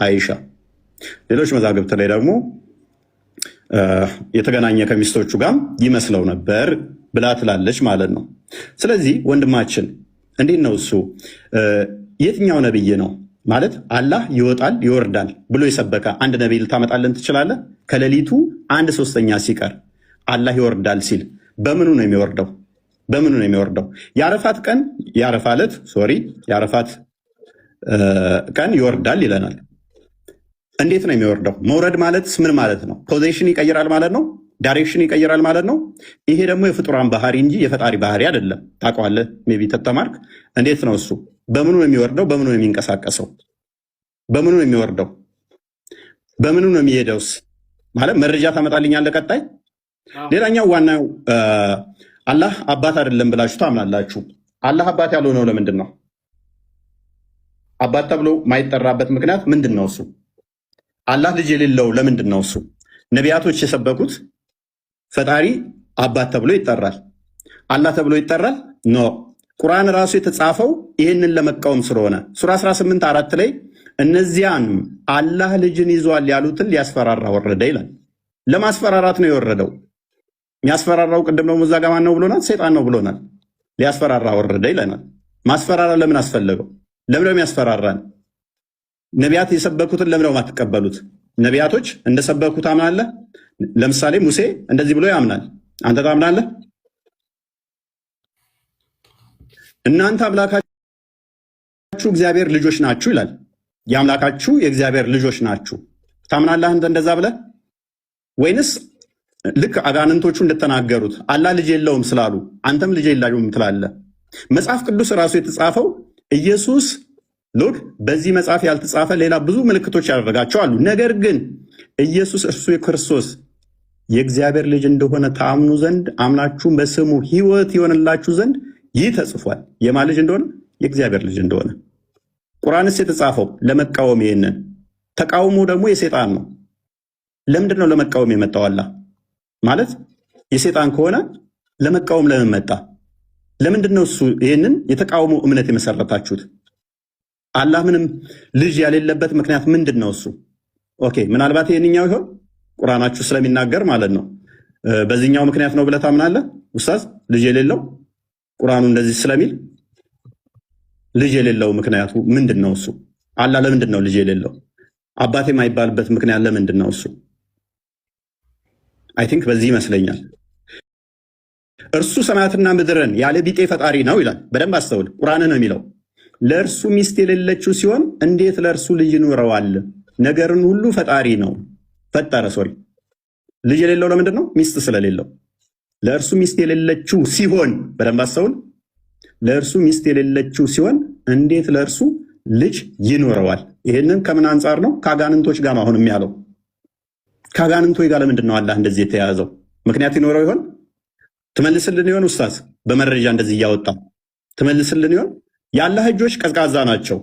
አይሻ። ሌሎች መዛግብት ላይ ደግሞ የተገናኘ ከሚስቶቹ ጋር ይመስለው ነበር ብላ ትላለች ማለት ነው። ስለዚህ ወንድማችን እንዴት ነው እሱ የትኛው ነብይ ነው ማለት አላህ ይወጣል ይወርዳል ብሎ የሰበከ አንድ ነብይ ልታመጣለን ትችላለህ? ከሌሊቱ 1/3 ሲቀር አላህ ይወርዳል ሲል በምኑ ነው የሚወርደው? በምኑ ነው የሚወርደው? የአረፋት ቀን የአረፋት ቀን ይወርዳል ይለናል። እንዴት ነው የሚወርደው? መውረድ ማለት ምን ማለት ነው? ፖዚሽን ይቀይራል ማለት ነው። ዳይሬክሽን ይቀይራል ማለት ነው። ይሄ ደግሞ የፍጡራን ባህሪ እንጂ የፈጣሪ ባህሪ አይደለም። ታውቀዋለህ? ሜይ ቢ ተተማርክ። እንዴት ነው እሱ? በምኑ ነው የሚወርደው? በምኑ ነው የሚንቀሳቀሰው? በምኑ ነው የሚወርደው? በምኑ ነው የሚሄደውስ? ማለት መረጃ ታመጣልኛለህ? ቀጣይ ሌላኛው ዋናው አላህ አባት አይደለም ብላችሁ ታምናላችሁ። አላህ አባት ያልሆነው ለምንድን ነው? አባት ተብሎ ማይጠራበት ምክንያት ምንድን ነው? እሱ አላህ ልጅ የሌለው ለምንድን ነው? እሱ ነቢያቶች የሰበኩት ፈጣሪ አባት ተብሎ ይጠራል፣ አላህ ተብሎ ይጠራል? ኖ። ቁርአን ራሱ የተጻፈው ይህንን ለመቃወም ስለሆነ ሱራ 18 4 ላይ እነዚያን አላህ ልጅን ይዟል ያሉትን ሊያስፈራራ ወረደ ይላል። ለማስፈራራት ነው የወረደው። የሚያስፈራራው ቅድም ደግሞ እዛ ጋ ማን ነው ብሎናል? ሰይጣን ነው ብሎናል። ሊያስፈራራ ወረደ ይለናል። ማስፈራራ ለምን አስፈለገው? ለምን የሚያስፈራራን? ነቢያት የሰበኩትን ለምን ማትቀበሉት? ነቢያቶች እንደሰበኩት ታምናለህ? ለምሳሌ ሙሴ እንደዚህ ብሎ ያምናል። አንተ ታምናለህ? እናንተ አምላካችሁ እግዚአብሔር ልጆች ናችሁ ይላል። የአምላካችሁ የእግዚአብሔር ልጆች ናችሁ ታምናለህ አንተ እንደዛ ብለህ? ወይንስ ልክ አጋንንቶቹ እንደተናገሩት አላህ ልጅ የለውም ስላሉ አንተም ልጅ የለውም ትላለህ? መጽሐፍ ቅዱስ ራሱ የተጻፈው ኢየሱስ ሎክ በዚህ መጽሐፍ ያልተጻፈ ሌላ ብዙ ምልክቶች ያደረጋቸው አሉ። ነገር ግን ኢየሱስ እርሱ የክርስቶስ የእግዚአብሔር ልጅ እንደሆነ ታምኑ ዘንድ አምናችሁም በስሙ ሕይወት ይሆንላችሁ ዘንድ ይህ ተጽፏል። የማ ልጅ እንደሆነ? የእግዚአብሔር ልጅ እንደሆነ። ቁርአንስ የተጻፈው ለመቃወም፣ ይሄንን ተቃውሞ ደግሞ የሰይጣን ነው። ለምንድን ነው ለመቃወም የመጣው? አላህ ማለት የሰይጣን ከሆነ ለመቃወም ለምን መጣ? ለምንድን ነው እሱ ይሄንን የተቃውሞ እምነት የመሰረታችሁት? አላህ ምንም ልጅ ያሌለበት ምክንያት ምንድን ነው እሱ? ኦኬ ምናልባት ይሄንኛው ይሆን ቁርአናችሁ ስለሚናገር ማለት ነው። በዚህኛው ምክንያት ነው ብለህ ታምናለህ ኡስታዝ? ልጅ የሌለው ቁርአኑ እንደዚህ ስለሚል ልጅ የሌለው ምክንያቱ ምንድን ነው እሱ? አላህ ለምንድን ነው ልጅ የሌለው? አባቴ የማይባልበት ምክንያት ለምንድን ነው እሱ? አይ ቲንክ በዚህ ይመስለኛል። እርሱ ሰማያትና ምድርን ያለ ቢጤ ፈጣሪ ነው ይላል። በደንብ አስተውል። ቁርአን ነው የሚለው። ለእርሱ ሚስት የሌለችው ሲሆን እንዴት ለእርሱ ልጅ ይኖረዋል? ነገርን ሁሉ ፈጣሪ ነው ፈጠረ። ሶሪ ልጅ የሌለው ለምንድን ነው? ሚስት ስለሌለው። ለእርሱ ሚስት የሌለችው ሲሆን፣ በደንብ አስተውል። ለእርሱ ሚስት የሌለችው ሲሆን እንዴት ለእርሱ ልጅ ይኖረዋል? ይህንን ከምን አንጻር ነው? ከአጋንንቶች ጋር ነው አሁንም ያለው። ከአጋንንቶች ጋር ለምንድን ነው አላህ እንደዚህ የተያያዘው? ምክንያት ይኖረው ይሆን? ትመልስልን ይሆን ኡስታዝ? በመረጃ እንደዚህ እያወጣ ትመልስልን ይሆን? የአላህ እጆች ቀዝቃዛ ናቸው።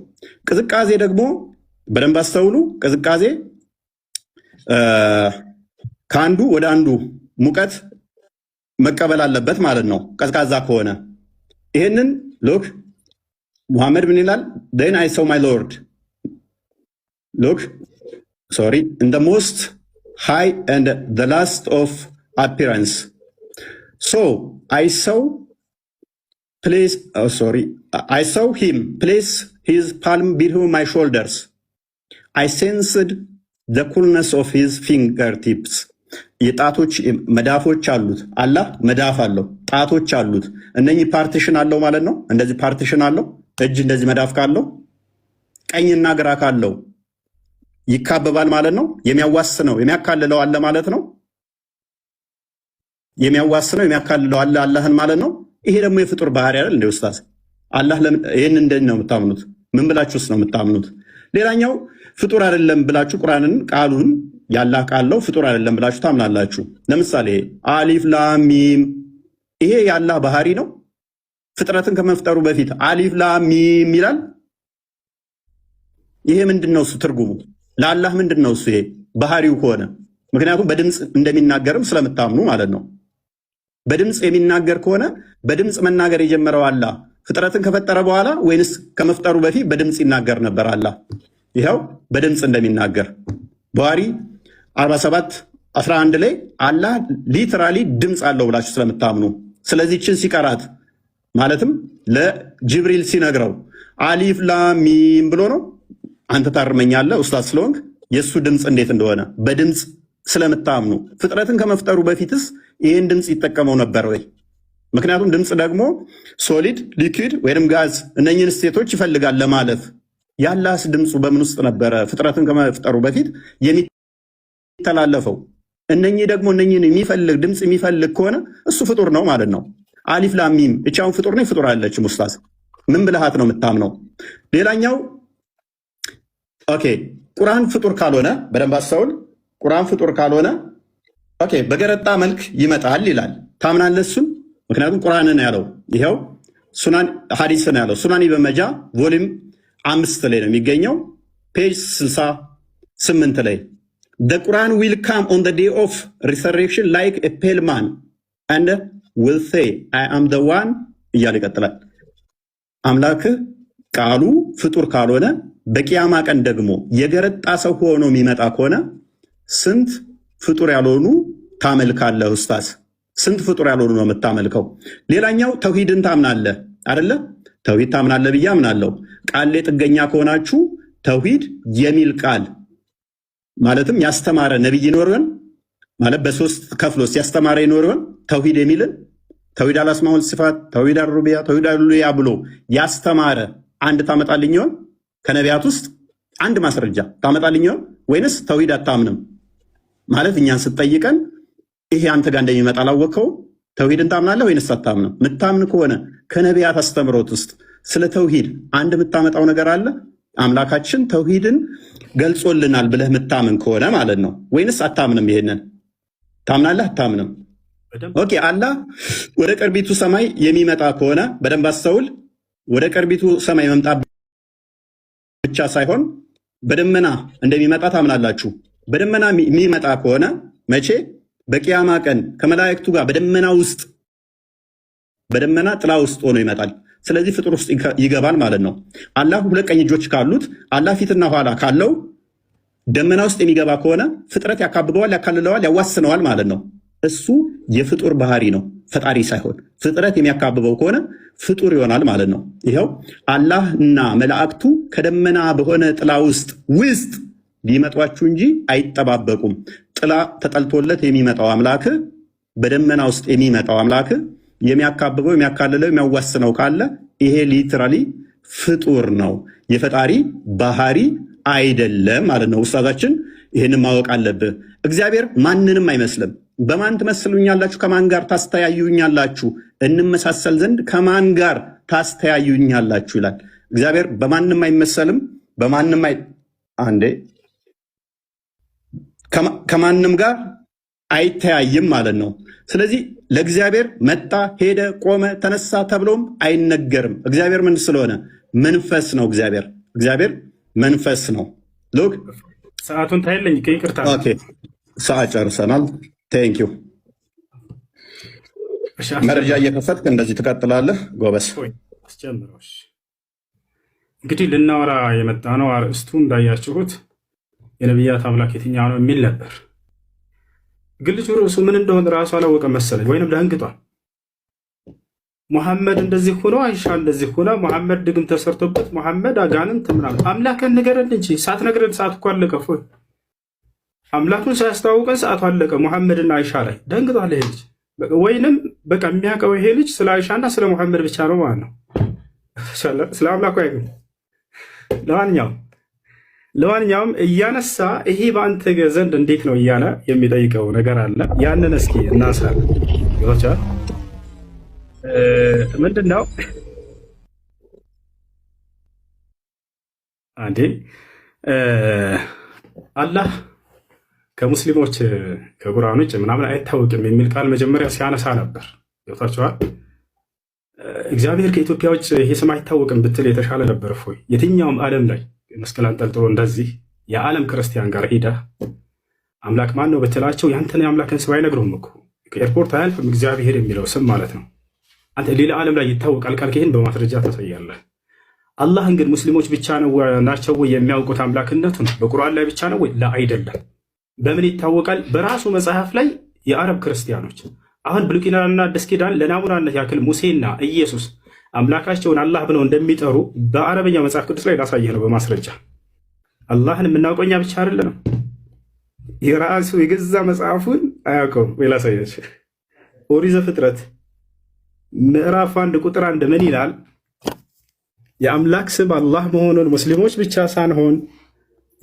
ቅዝቃዜ ደግሞ በደንብ አስተውሉ። ቅዝቃዜ ከአንዱ ወደ አንዱ ሙቀት መቀበል አለበት ማለት ነው፣ ቀዝቃዛ ከሆነ። ይህንን ሎክ ሙሐመድ ምን ይላል? then I saw my lord look sorry in the most high and the last of appearance so I saw place I saw him place his palm between my shoulders. I sensed the coolness of his fingertips. የጣቶች መዳፎች አሉት። አላህ መዳፍ አለው፣ ጣቶች አሉት። እነኚህ ፓርቲሽን አለው ማለት ነው። እንደዚህ ፓርቲሽን አለው። እጅ እንደዚህ መዳፍ ካለው ቀኝና ግራ ካለው ይካበባል ማለት ነው። የሚያዋስነው የሚያካልለው አለ ማለት ነው። የሚያዋስነው የሚያካልለው አለ አላህን ማለት ነው። ይሄ ደግሞ የፍጡር ባህሪ አይደል እንደ ኡስታዝ? አላህ ይህን እንደዚህ ነው የምታምኑት? ምን ብላችሁስ ነው የምታምኑት? ሌላኛው ፍጡር አይደለም ብላችሁ ቁርአንን ቃሉን ያላህ ቃለው ፍጡር አይደለም ብላችሁ ታምናላችሁ። ለምሳሌ አሊፍ ላም ሚም፣ ይሄ ያላህ ባህሪ ነው። ፍጥረትን ከመፍጠሩ በፊት አሊፍ ላም ሚም ይላል። ይሄ ምንድነው እሱ ትርጉሙ? ለአላህ ምንድነው እሱ ይሄ ባህሪው ከሆነ? ምክንያቱም በድምፅ እንደሚናገርም ስለምታምኑ ማለት ነው። በድምፅ የሚናገር ከሆነ በድምፅ መናገር የጀመረው አላህ ፍጥረትን ከፈጠረ በኋላ ወይንስ ከመፍጠሩ በፊት በድምፅ ይናገር ነበር አላህ? ይኸው በድምፅ እንደሚናገር ባህሪ 47:11 ላይ አላህ ሊትራሊ ድምፅ አለው ብላችሁ ስለምታምኑ፣ ስለዚህ ችን ሲቀራት ማለትም ለጅብሪል ሲነግረው አሊፍ ላም ሚም ብሎ ነው። አንተ ታርመኛለህ ኡስታዝ ስለሆንክ የእሱ ድምፅ እንዴት እንደሆነ በድምፅ ስለምታምኑ። ፍጥረትን ከመፍጠሩ በፊትስ ይህን ድምፅ ይጠቀመው ነበር ወይ? ምክንያቱም ድምፅ ደግሞ ሶሊድ፣ ሊኩዊድ ወይም ጋዝ እነኝህን ስቴቶች ይፈልጋል ለማለፍ። የአላህስ ድምፁ በምን ውስጥ ነበረ? ፍጥረትን ከመፍጠሩ በፊት የሚተላለፈው። እነኚህ ደግሞ እነኚህን የሚፈልግ ድምፅ የሚፈልግ ከሆነ እሱ ፍጡር ነው ማለት ነው። አሊፍ ላሚም እቻውን ፍጡር ነኝ ፍጡር አለችም። ኡስታዝ ምን ብልሃት ነው የምታምነው? ሌላኛው ኦኬ ቁርአን ፍጡር ካልሆነ በደንብ አስተውል። ቁርአን ፍጡር ካልሆነ ኦኬ በገረጣ መልክ ይመጣል ይላል። ታምናለህ እሱን? ምክንያቱም ቁርአንን ያለው ይኸው ሱናን ሐዲስን ያለው ሱናን ኢብን መጃ ቮሊዩም 5 ላይ ነው የሚገኘው ፔጅ 68 ላይ the Quran will come on the day of resurrection like a pale man and will say I am the one እያለ ይቀጥላል። አምላክ ቃሉ ፍጡር ካልሆነ በቂያማ ቀን ደግሞ የገረጣ ሰው ሆኖ የሚመጣ ከሆነ ስንት ፍጡር ያልሆኑ ታመልካለህ ኡስታዝ? ስንት ፍጡር ያልሆኑ ነው የምታመልከው? ሌላኛው ተውሂድን ታምናለህ አይደለ? ተውሂድ ታምናለህ ብዬ አምናለሁ። ቃል ላይ ጥገኛ ከሆናችሁ ተውሂድ የሚል ቃል ማለትም ያስተማረ ነብይ ይኖርን ማለት በሶስት ከፍሎስ ያስተማረ ይኖርን ተውሂድ የሚልን ተውሂድ አልአስማኡል ሲፋት፣ ተውሂድ አልሩቢያ፣ ተውሂድ አልኡሉሂያ ብሎ ያስተማረ አንድ ታመጣልኝ ይሆን? ከነቢያት ውስጥ አንድ ማስረጃ ታመጣልኝ ይሆን? ወይንስ ተውሂድ አታምንም ማለት እኛን ስትጠይቀን ይሄ አንተ ጋር እንደሚመጣ አላወቅኸው? ተውሂድን ታምናለህ ወይንስ አታምንም? ምታምን ከሆነ ከነቢያት አስተምሮት ውስጥ ስለ ተውሂድ አንድ የምታመጣው ነገር አለ? አምላካችን ተውሂድን ገልጾልናል ብለህ ምታምን ከሆነ ማለት ነው። ወይንስ አታምንም? ይሄንን ታምናለህ አታምንም? ኦኬ አላህ ወደ ቅርቢቱ ሰማይ የሚመጣ ከሆነ በደንብ አስተውል። ወደ ቅርቢቱ ሰማይ መምጣት ብቻ ሳይሆን በደመና እንደሚመጣ ታምናላችሁ። በደመና የሚመጣ ከሆነ መቼ? በቂያማ ቀን ከመላእክቱ ጋር በደመና ውስጥ በደመና ጥላ ውስጥ ሆኖ ይመጣል። ስለዚህ ፍጡር ውስጥ ይገባል ማለት ነው። አላህ ሁለት ቀኝ እጆች ካሉት አላህ ፊትና ኋላ ካለው ደመና ውስጥ የሚገባ ከሆነ ፍጥረት ያካብበዋል፣ ያካልለዋል፣ ያዋስነዋል ማለት ነው። እሱ የፍጡር ባህሪ ነው፣ ፈጣሪ ሳይሆን። ፍጥረት የሚያካብበው ከሆነ ፍጡር ይሆናል ማለት ነው። ይኸው አላህ እና መላእክቱ ከደመና በሆነ ጥላ ውስጥ ሊመጧችሁ እንጂ አይጠባበቁም። ጥላ ተጠልቶለት የሚመጣው አምላክ፣ በደመና ውስጥ የሚመጣው አምላክ የሚያካብበው የሚያካልለው የሚያዋስነው ካለ ይሄ ሊትራሊ ፍጡር ነው፣ የፈጣሪ ባህሪ አይደለም ማለት ነው። ኡስታዛችን ይህንን ማወቅ አለብህ። እግዚአብሔር ማንንም አይመስልም። በማን ትመስሉኛላችሁ? ከማን ጋር ታስተያዩኛላችሁ? እንመሳሰል ዘንድ ከማን ጋር ታስተያዩኛላችሁ ይላል። እግዚአብሔር በማንም አይመሰልም፣ በማንም አንዴ ከማንም ጋር አይተያይም ማለት ነው። ስለዚህ ለእግዚአብሔር መጣ፣ ሄደ፣ ቆመ፣ ተነሳ ተብሎም አይነገርም። እግዚአብሔር ምን ስለሆነ መንፈስ ነው። እግዚአብሔር መንፈስ ነው። ሎክ ሰዓቱን ታይለኝ ከይቅርታ ሰዓት ጨርሰናል። ቴንኪው። መረጃ እየከፈትክ እንደዚህ ትቀጥላለህ። ጎበስ አስጀምሮሽ። እንግዲህ ልናወራ የመጣ ነው አርእስቱ እንዳያችሁት የነቢያት አምላክ የትኛው ነው የሚል ነበር። ግን ልጁ ርዕሱ ምን እንደሆነ ራሱ አላወቀ መሰለኝ፣ ወይንም ደንግጧል። ሙሐመድ እንደዚህ ሆኖ አይሻ እንደዚህ ሆና ሙሐመድ ድግም ተሰርቶበት ሙሐመድ አጋንንት ምናምን አምላክን ንገረን እንጂ ሳትነግረን ሰዓት እኮ አለቀ። ፎይ አምላኩን ሳያስተዋውቀን ሰዓቱ አለቀ። ሙሐመድና አይሻ ላይ ደንግጧል ይሄ ልጅ። ወይንም በቃ የሚያውቀው ይሄ ልጅ ስለ አይሻና ስለ ሙሐመድ ብቻ ነው ማለት ነው። ስለ አምላኩ አይገኝ። ለማንኛውም እያነሳ ይሄ በአንተ ዘንድ እንዴት ነው እያለ የሚጠይቀው ነገር አለ። ያንን እስኪ እናንሳለን። ይወቻል ምንድን ነው አንዴ አላህ ከሙስሊሞች ከቁርአን ውጭ ምናምን አይታወቅም የሚል ቃል መጀመሪያ ሲያነሳ ነበር። ይወታችኋል። እግዚአብሔር ከኢትዮጵያ ውጭ ይሄ ስም አይታወቅም ብትል የተሻለ ነበር። እፎይ የትኛውም ዓለም ላይ መስቀል አንጠልጥሎ እንደዚህ የዓለም ክርስቲያን ጋር ሄዳ አምላክ ማን ነው ብትላቸው ያንተን የአምላክን ስም አይነግሩም እኮ። ከኤርፖርት አያልፍም እግዚአብሔር የሚለው ስም ማለት ነው። አንተ ሌላ ዓለም ላይ ይታወቃል ካልክ ይህን በማስረጃ ታሳያለህ። አላህን ግን ሙስሊሞች ብቻ ናቸው ወይ የሚያውቁት አምላክነቱን? በቁርአን ላይ ብቻ ነው ወይ? አይደለም። በምን ይታወቃል? በራሱ መጽሐፍ ላይ የአረብ ክርስቲያኖች አሁን ብሉይ ኪዳንና አዲስ ኪዳን ለናሙናነት ያክል ሙሴና ኢየሱስ አምላካቸውን አላህ ብለው እንደሚጠሩ በአረበኛ መጽሐፍ ቅዱስ ላይ ላሳየህ ነው በማስረጃ። አላህን የምናውቀው እኛ ብቻ አይደለም። የራሱ የገዛ መጽሐፉን አያውቀውም ወይ? ላሳየህ። ኦሪት ዘፍጥረት ምዕራፍ 1 ቁጥር 1 ምን ይላል? የአምላክ ስም አላህ መሆኑን ሙስሊሞች ብቻ ሳንሆን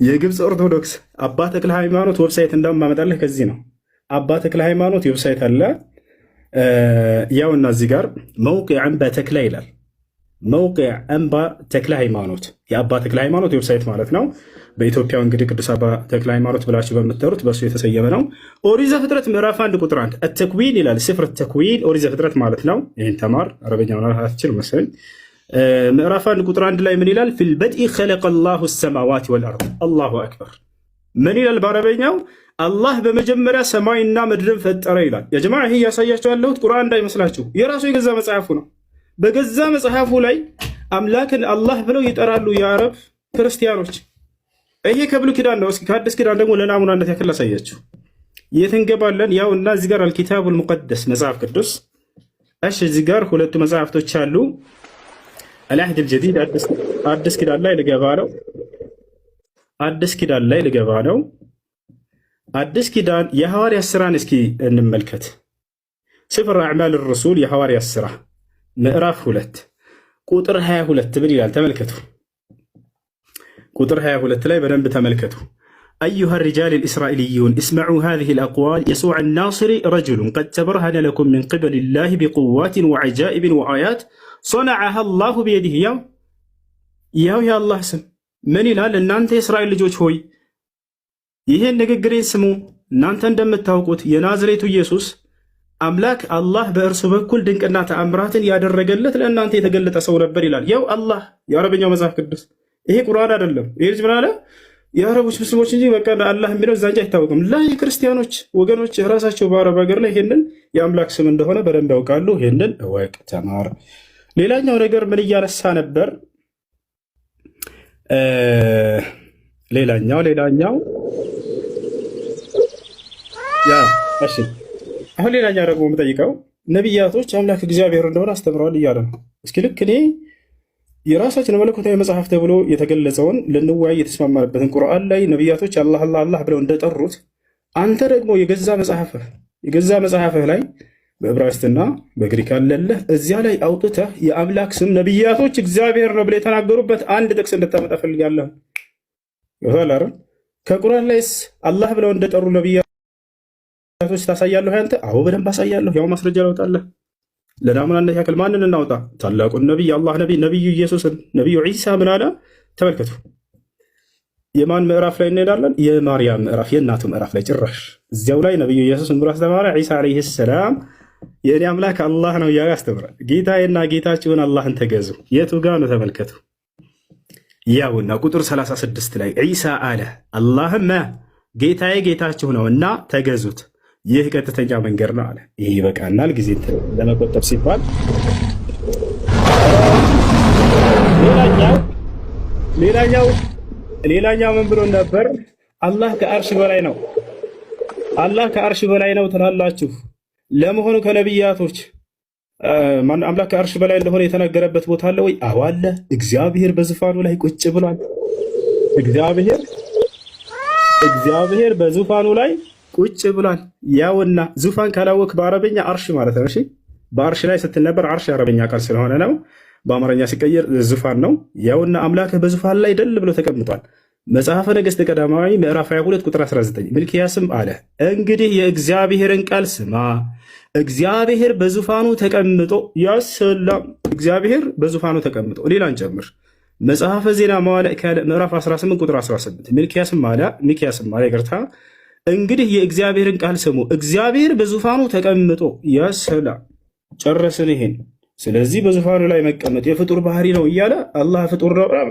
የግብፅ ኦርቶዶክስ አባ ተክለ ሃይማኖት ዌብሳይት እንደማመጣለህ ከዚህ ነው። አባ ተክለ ሃይማኖት ዌብሳይት አለ። ያውና እዚህ ጋር መውቂዕ አንባ ተክለ ይላል። መውቂዕ አንባ ተክለ ሃይማኖት የአባ ተክለ ሃይማኖት ዌብሳይት ማለት ነው። በኢትዮጵያ እንግዲህ ቅዱስ አባ ተክለ ሃይማኖት ብላችሁ በምትጠሩት በእሱ የተሰየመ ነው። ኦሪት ዘፍጥረት ምዕራፍ 1 ቁጥር 1 አተክዊን ይላል። ስፍር ተክዊን ኦሪት ዘፍጥረት ማለት ነው። ይህን ተማር አረበኛ ማለት አትችል መሰለኝ። ምዕራፍ 1 ቁጥር 1 ላይ ምን ይላል? ፊል በድኢ ኸለቀ ላሁ ሰማዋት ወልአርድ። አላሁ አክበር። ምን ይላል በአረበኛው? አላህ በመጀመሪያ ሰማይና ምድርን ፈጠረ ይላል። የጀማ ይሄ እያሳያቸው ያለሁት ቁርአን እንዳይመስላችሁ የራሱ የገዛ መጽሐፉ ነው። በገዛ መጽሐፉ ላይ አምላክን አላህ ብለው ይጠራሉ የአረብ ክርስቲያኖች። ይሄ ከብሉይ ኪዳን ነው። እስኪ ከአዲስ ኪዳን ደግሞ ለናሙናነት ያክል ላሳያችሁ። የት እንገባለን? ያው እና እዚህ ጋር አልኪታቡል ሙቀደስ መጽሐፍ ቅዱስ። እሺ እዚህ ጋር ሁለቱ መጽሐፍቶች አሉ። አልአህድል ጀዲድ አዲስ ኪዳን ላይ ልገባ ነው። አዲስ ኪዳን ላይ ልገባ ነው። አዲስ ኪዳን የሐዋርያት ሥራን እስኪ እንመልከት። ስፍር አዕማል ረሱል የሐዋርያት ሥራ ምዕራፍ 2 ቁጥር 22 ምን ይላል? ተመልከቱ። ቁጥር 22 ላይ በደንብ ተመልከቱ። أيها الرجال الإسرائيليون اسمعوا هذه الأقوال يسوع الناصري رجل قد تبرهن لكم من قبل الله بقوات وعجائب وآيات صنعها الله بيده يا الله سم من ይላል? እናንተ የእስራኤል ልጆች ሆይ ይሄን ንግግሬን ስሙ። እናንተ እንደምታውቁት የናዝሬቱ ኢየሱስ አምላክ አላህ በእርሱ በኩል ድንቅና ተአምራትን ያደረገለት ለእናንተ የተገለጠ ሰው ነበር ይላል። ያው አላህ የአረበኛው መጽሐፍ ቅዱስ ይሄ ቁርአን አይደለም። ይሄ ልጅ ምን አለ? የአረቦች ሙስሊሞች እንጂ በቃ አላህ የሚለው እዛ እንጂ አይታወቅም። ላይ ክርስቲያኖች ወገኖች ራሳቸው በአረብ ሀገር ላይ ይሄንን የአምላክ ስም እንደሆነ በደንብ ያውቃሉ። ይሄንን እወቅ፣ ተማር። ሌላኛው ነገር ምን እያነሳ ነበር? ሌላኛው እሺ አሁን ሌላኛው ደግሞ የምጠይቀው ነቢያቶች አምላክ እግዚአብሔር እንደሆነ አስተምረዋል እያለ ነው። እስኪ ልክ እኔ የራሳችን መለኮታዊ መጽሐፍ ተብሎ የተገለጸውን ልንወያይ የተስማማንበትን ቁርአን ላይ ነቢያቶች አላህ ብለው እንደጠሩት አንተ ደግሞ የገዛ መጽሐፍህ ላይ በዕብራይስጥና በግሪክ አለልህ እዚያ ላይ አውጥተህ የአምላክ ስም ነቢያቶች እግዚአብሔር ነው ብለው የተናገሩበት አንድ ጥቅስ እንድታመጣ ፈልጋለሁ። ይወላል ከቁርአን ላይስ አላህ ብለው እንደጠሩ ነቢያቶች ታሳያለህ አንተ? አዎ በደንብ አሳያለሁ። ያው ማስረጃ ላውጣለህ። ለናሙናነት ያክል ማንን እናውጣ? ታላቁን ነቢይ አላህ ነቢዩ ኢየሱስን። ነቢዩ ዒሳ ምን አለ? ተመልከቱ። የማን ምዕራፍ ላይ እንሄዳለን? የማርያም ምዕራፍ፣ የእናቱ ምዕራፍ ላይ ጭራሽ እዚያው ላይ ነቢዩ ኢየሱስን ብሎ አስተማረ። ዒሳ ዓለይሂ ሰላም የእኔ አምላክ አላህ ነው እያለ ያስተምራል። ጌታዬና ጌታችሁን አላህን ተገዙ። የቱ ጋ ነው? ተመልከቱ። ያውና ቁጥር 36 ላይ ዒሳ አለ አላህም ጌታዬ ጌታችሁ ነውና ተገዙት፣ ይህ ቀጥተኛ መንገድ ነው አለ። ይህ ይበቃናል፣ ጊዜ ለመቆጠብ ሲባል። ሌላኛው ምን ብሎ ነበር? አላህ ከአርሽ በላይ ነው። አላህ ከአርሽ በላይ ነው ትላላችሁ። ለመሆኑ ከነቢያቶች አምላክ ከአርሽ በላይ እንደሆነ የተነገረበት ቦታ አለ ወይ? አዎ አለ። እግዚአብሔር በዙፋኑ ላይ ቁጭ ብሏል። እግዚአብሔር በዙፋኑ ላይ ቁጭ ብሏል። ያውና ዙፋን ካላወቅ በአረበኛ አርሽ ማለት ነው። እሺ በአርሽ ላይ ስትል ነበር። አርሽ የአረበኛ ቃል ስለሆነ ነው። በአማርኛ ሲቀየር ዙፋን ነው። ያውና አምላክህ በዙፋን ላይ ደል ብሎ ተቀምጧል። መጽሐፈ ነገሥት ቀዳማዊ ምዕራፍ 22 ቁጥር 19 ሚልክያስም አለ እንግዲህ የእግዚአብሔርን ቃል ስማ፣ እግዚአብሔር በዙፋኑ ተቀምጦ ያሰላም። እግዚአብሔር በዙፋኑ ተቀምጦ ሌላን ጨምር። መጽሐፈ ዜና መዋዕል ምዕራፍ 18 ቁጥር 18 ሚልክያስም አለ ይቅርታ እንግዲህ የእግዚአብሔርን ቃል ስሙ፣ እግዚአብሔር በዙፋኑ ተቀምጦ ያሰላም። ጨረስን ይሄን። ስለዚህ በዙፋኑ ላይ መቀመጥ የፍጡር ባህሪ ነው እያለ አላህ ፍጡር ነው።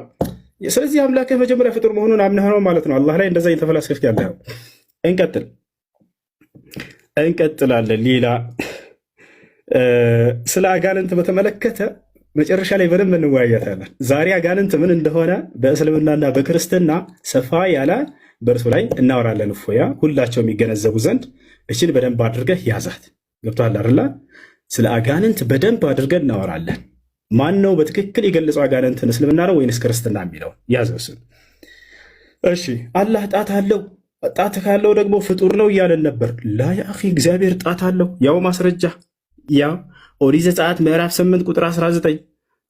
ስለዚህ አምላክህ መጀመሪያ ፍጡር መሆኑን አምነህ ነው ማለት ነው። አላህ ላይ እንደዛ እየተፈላሰፍክ ያለው። እንቀጥላለን። ሌላ ስለ አጋንንት በተመለከተ መጨረሻ ላይ በደንብ እንወያያታለን። ዛሬ አጋንንት ምን እንደሆነ በእስልምናና በክርስትና ሰፋ ያለ በእርሱ ላይ እናወራለን። እፎያ ሁላቸው የሚገነዘቡ ዘንድ እችን በደንብ አድርገህ ያዛት። ገብቶሃል አይደል? ስለ አጋንንት በደንብ አድርገን እናወራለን። ማን ነው በትክክል የገለጸው አጋንንትን? እስልምና ነው ወይንስ ክርስትና የሚለው ያዘው። እሺ አላህ ጣት አለው፣ ጣት ካለው ደግሞ ፍጡር ነው እያለን ነበር። ላ ያ አኺ እግዚአብሔር ጣት አለው። ያው ማስረጃ ያው ኦሪት ዘጸአት ምዕራፍ 8 ቁጥር 19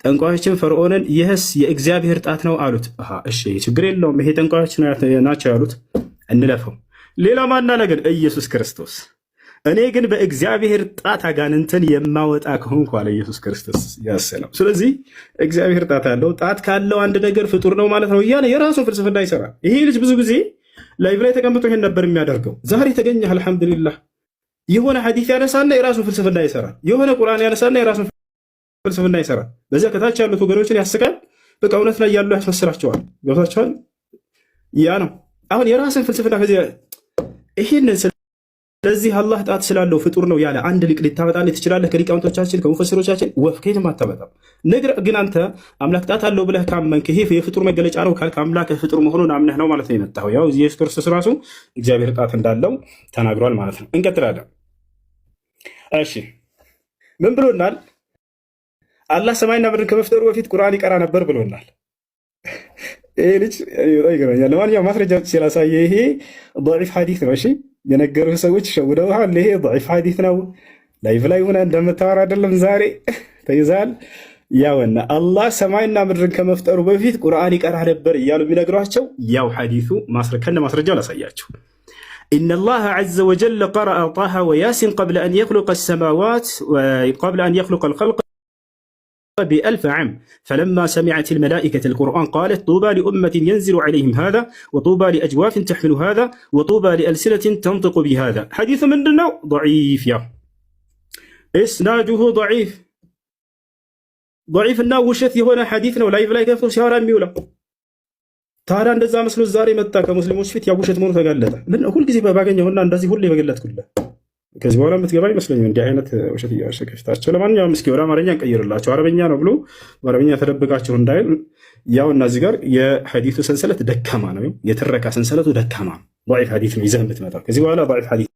ጠንቋዮችን ፈርዖንን ይህስ የእግዚአብሔር ጣት ነው አሉት። እሺ ችግር የለውም ይሄ ጠንቋዮች ናቸው ያሉት እንለፈው። ሌላ ማን አለ ግን? ኢየሱስ ክርስቶስ። እኔ ግን በእግዚአብሔር ጣት አጋንንትን የማወጣ ከሆንኩ አለ ኢየሱስ ክርስቶስ ያሰለው። ስለዚህ እግዚአብሔር ጣት ያለው ጣት ካለው አንድ ነገር ፍጡር ነው ማለት ነው እያለ የራሱን ፍልስፍና ይሰራል። ይሄ ልጅ ብዙ ጊዜ ላይቭ ላይ ተቀምጦ ይሄን ነበር የሚያደርገው። ዛሬ ተገኘ አልሐምዱሊላህ። የሆነ ሐዲስ ያነሳና የራሱን ፍልስፍና ይሰራል። የሆነ ቁርአን ያነሳና የራሱን ፍልስፍና ይሰራል። በዚያ ከታች ያሉት ወገኖችን ያስቃል። በቃ እውነት ላይ ያሉ ያስመስላቸዋል። ገብታቸዋል። ያ ነው አሁን የራስን ፍልስፍና ከዚህ ይህንን። ስለዚህ አላህ ጣት ስላለው ፍጡር ነው ያለ አንድ ሊቅ ልታመጣልህ ትችላለህ? ከሊቃውንቶቻችን ከሙፈሲሮቻችን ወፍ ከየትም አታመጣም። ነገር ግን አንተ አምላክ ጣት አለው ብለህ ካመንክ ይሄ የፍጡር መገለጫ ነው ካልክ አምላክ ፍጡር መሆኑን አምነህ ነው ማለት ነው የመጣኸው። ያው ኢየሱስ ክርስቶስ ራሱ እግዚአብሔር ጣት እንዳለው ተናግሯል ማለት ነው። እንቀጥላለን። እሺ ምን ብሎናል? አላህ ሰማይና ምድርን ከመፍጠሩ በፊት ቁርአን ይቀራ ነበር ብሎናል። ይሄ ልጅ ይገርመኛል። ለማንኛውም ማስረጃ ሲላሳየ ይሄ ضعيف ሐዲስ ነው። እሺ የነገሩህ ሰዎች ሸውደውሃል። ይሄ ضعيف ሐዲስ ነው። ላይቭ ላይ ሆነ እንደምታወራ አይደለም። ዛሬ ተይዛል። ያውና አላህ ሰማይና ምድርን ከመፍጠሩ በፊት ቁርአን ይቀራ ነበር እያሉ የሚነግሯቸው ያው ሐዲሱ ከነ ማስረጃው ላሳያችሁ። إن الله عز وجل قرأ طه وياسين قبل أن يخلق السماوات وقبل أن يخلق الخلق ب1000 عام فلما سمعت الملائكة القرآن قالت طوبى لأمة ينزل عليهم هذا وطوبى لأجواف تحمل هذا وطوبى لألسنة تنطق بهذا. حديث من دونه ضعيف يا إسناده ضعيف እና ውሸት የሆነ ሐዲስ ነው። ላይቭ ላይ ከፍቶ ሲያወራ የሚውለው ታዲያ እንደዛ መስሎ ዛሬ መጣ ከሙስሊሞች ፊት ያ ውሸት መሆኑ ተጋለጠ። ምን ሁልጊዜ ባገኘውና እንደዚህ ሁሌ በገለጥኩልህ ከዚህ በኋላ የምትገባ ይመስለኛል እንዲህ አይነት ውሸት እያሸከ ፊታቸው። ለማንኛውም እስኪ ወደ አማርኛ እንቀይርላቸው። አረበኛ ነው ብሎ በአረበኛ ተደብቃቸው እንዳይል ያው እና እዚህ ጋር የሐዲሱ ሰንሰለት ደካማ ነው፣ የትረካ ሰንሰለቱ ደካማ ነው። ضعيف ሐዲስ ነው ይዘህ የምትመጣው ከዚህ በኋላ ضعيف ሐዲስ